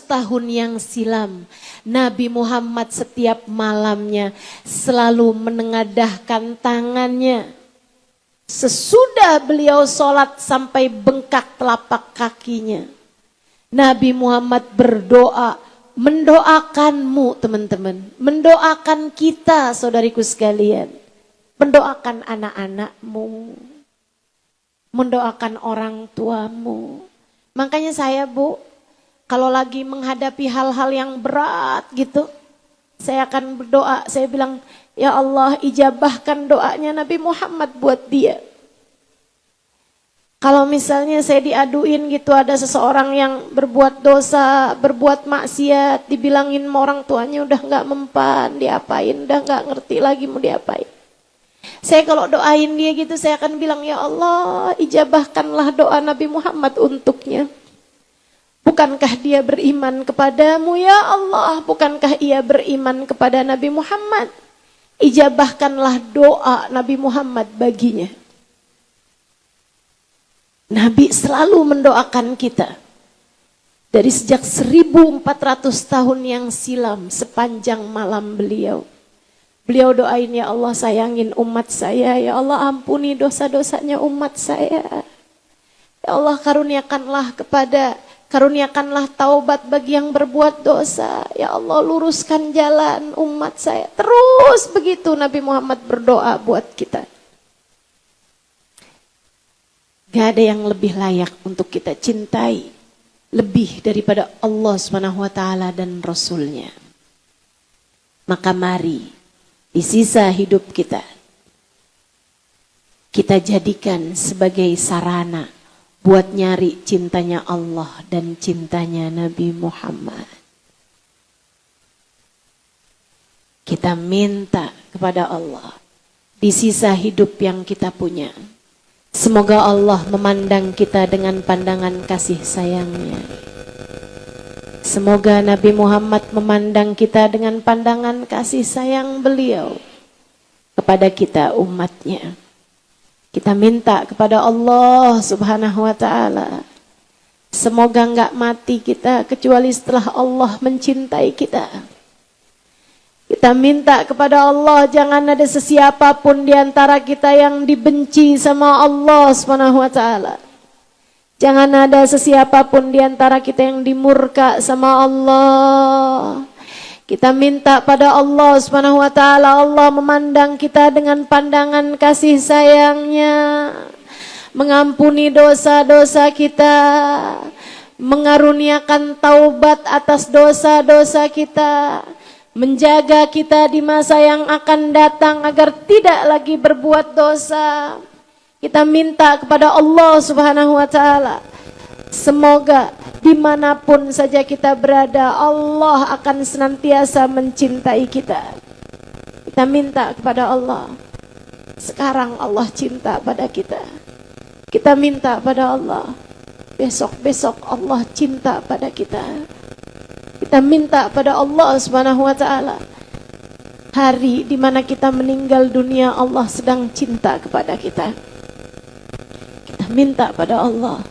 Speaker 1: tahun yang silam Nabi Muhammad setiap malamnya selalu menengadahkan tangannya. Sesudah beliau sholat sampai bengkak telapak kakinya, Nabi Muhammad berdoa, mendoakanmu teman-teman, mendoakan kita saudariku sekalian. Mendoakan anak-anakmu, mendoakan orang tuamu. Makanya saya, Bu, kalau lagi menghadapi hal-hal yang berat gitu, saya akan berdoa, saya bilang, ya Allah ijabahkan doanya Nabi Muhammad buat dia. Kalau misalnya saya diaduin gitu, ada seseorang yang berbuat dosa, berbuat maksiat, dibilangin sama orang tuanya udah gak mempan, diapain, udah gak ngerti lagi mau diapain. Saya kalau doain dia gitu, saya akan bilang, ya Allah ijabahkanlah doa Nabi Muhammad untuknya. Bukankah dia beriman kepadamu ya Allah? Bukankah ia beriman kepada Nabi Muhammad? Ijabahkanlah doa Nabi Muhammad baginya. Nabi selalu mendoakan kita. Dari sejak 1400 tahun yang silam sepanjang malam beliau. Beliau doain, ya Allah sayangin umat saya, ya Allah ampuni dosa-dosanya umat saya. Ya Allah karuniakanlah taubat bagi yang berbuat dosa. Ya Allah luruskan jalan umat saya. Terus begitu Nabi Muhammad berdoa buat kita. Gak ada yang lebih layak untuk kita cintai lebih daripada Allah SWT dan Rasulnya. Maka mari di sisa hidup kita jadikan sebagai sarana buat nyari cintanya Allah dan cintanya Nabi Muhammad. Kita minta kepada Allah di sisa hidup yang kita punya, semoga Allah memandang kita dengan pandangan kasih sayangnya. Semoga Nabi Muhammad memandang kita dengan pandangan kasih sayang beliau kepada kita umatnya. Kita minta kepada Allah Subhanahu wa ta'ala Semoga enggak mati kita kecuali setelah Allah mencintai kita. Kita minta kepada Allah jangan ada sesiapapun di antara kita yang dibenci sama Allah Subhanahu wa taala. Jangan ada sesiapapun di antara kita yang dimurka sama Allah. Kita minta pada Allah Subhanahu wa taala, Allah memandang kita dengan pandangan kasih sayangnya, mengampuni dosa-dosa kita, mengaruniakan taubat atas dosa-dosa kita, menjaga kita di masa yang akan datang agar tidak lagi berbuat dosa. Kita minta kepada Allah Subhanahu wa taala, semoga dimanapun saja kita berada, Allah akan senantiasa mencintai kita. Kita minta kepada Allah, sekarang Allah cinta pada kita. Kita minta pada Allah, besok-besok Allah cinta pada kita. Kita minta pada Allah Subhanahu wa taala, hari di mana kita meninggal dunia Allah sedang cinta kepada kita. Kita minta pada Allah,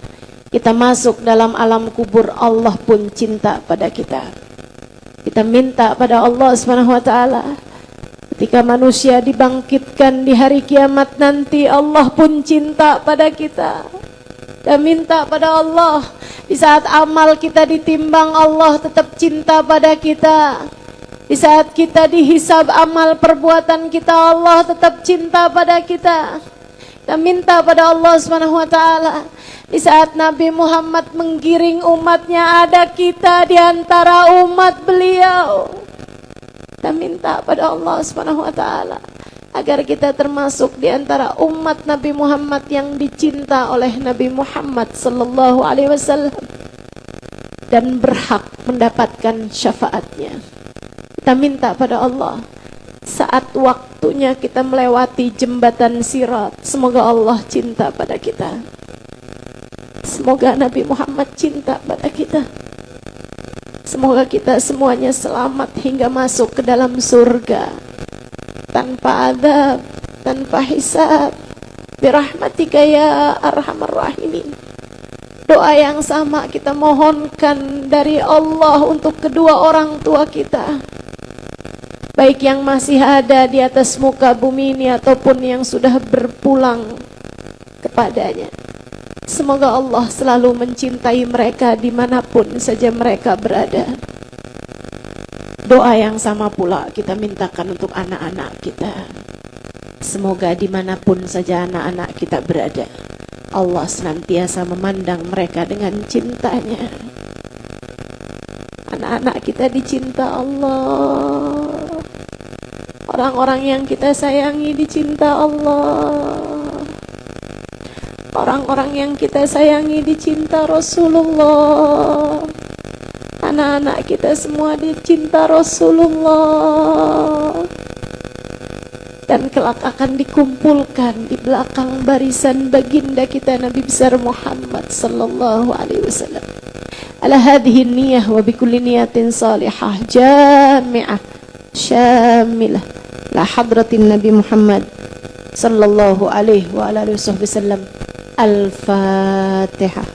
Speaker 1: kita masuk dalam alam kubur Allah pun cinta pada kita. Kita minta pada Allah Subhanahu wa taala, ketika manusia dibangkitkan di hari kiamat nanti Allah pun cinta pada kita. Dan minta pada Allah, di saat amal kita ditimbang Allah tetap cinta pada kita. Di saat kita dihisab amal perbuatan kita Allah tetap cinta pada kita. Kita minta pada Allah Subhanahu wa taala, di saat Nabi Muhammad menggiring umatnya ada kita di antara umat beliau. Kita minta pada Allah Subhanahu wa taala agar kita termasuk di antara umat Nabi Muhammad yang dicinta oleh Nabi Muhammad sallallahu alaihi wasallam dan berhak mendapatkan syafaatnya. Kita minta pada Allah, saat waktunya kita melewati jembatan Sirat, semoga Allah cinta pada kita. Semoga Nabi Muhammad cinta pada kita. Semoga kita semuanya selamat hingga masuk ke dalam surga tanpa adab, tanpa hisab, birahmatika ya arhamar rahimin. Doa yang sama kita mohonkan dari Allah untuk kedua orang tua kita, baik yang masih ada di atas muka bumi ini ataupun yang sudah berpulang kepadanya. Semoga Allah selalu mencintai mereka dimanapun saja mereka berada. Doa yang sama pula kita mintakan untuk anak-anak kita. Semoga dimanapun saja anak-anak kita berada, Allah senantiasa memandang mereka dengan cintanya. Anak-anak kita dicinta Allah. Orang-orang yang kita sayangi dicinta Allah. Orang-orang yang kita sayangi dicinta Rasulullah. Anak-anak kita semua dicinta Rasulullah. Dan kelak akan dikumpulkan di belakang barisan baginda kita Nabi besar Muhammad sallallahu alaihi wasallam. Ala hadhihi niyyah wa bikulli niyatin salihah jami'ah syamilah la hadratin Nabi Muhammad sallallahu alaihi wa alihi wasallam. Al-Fatihah.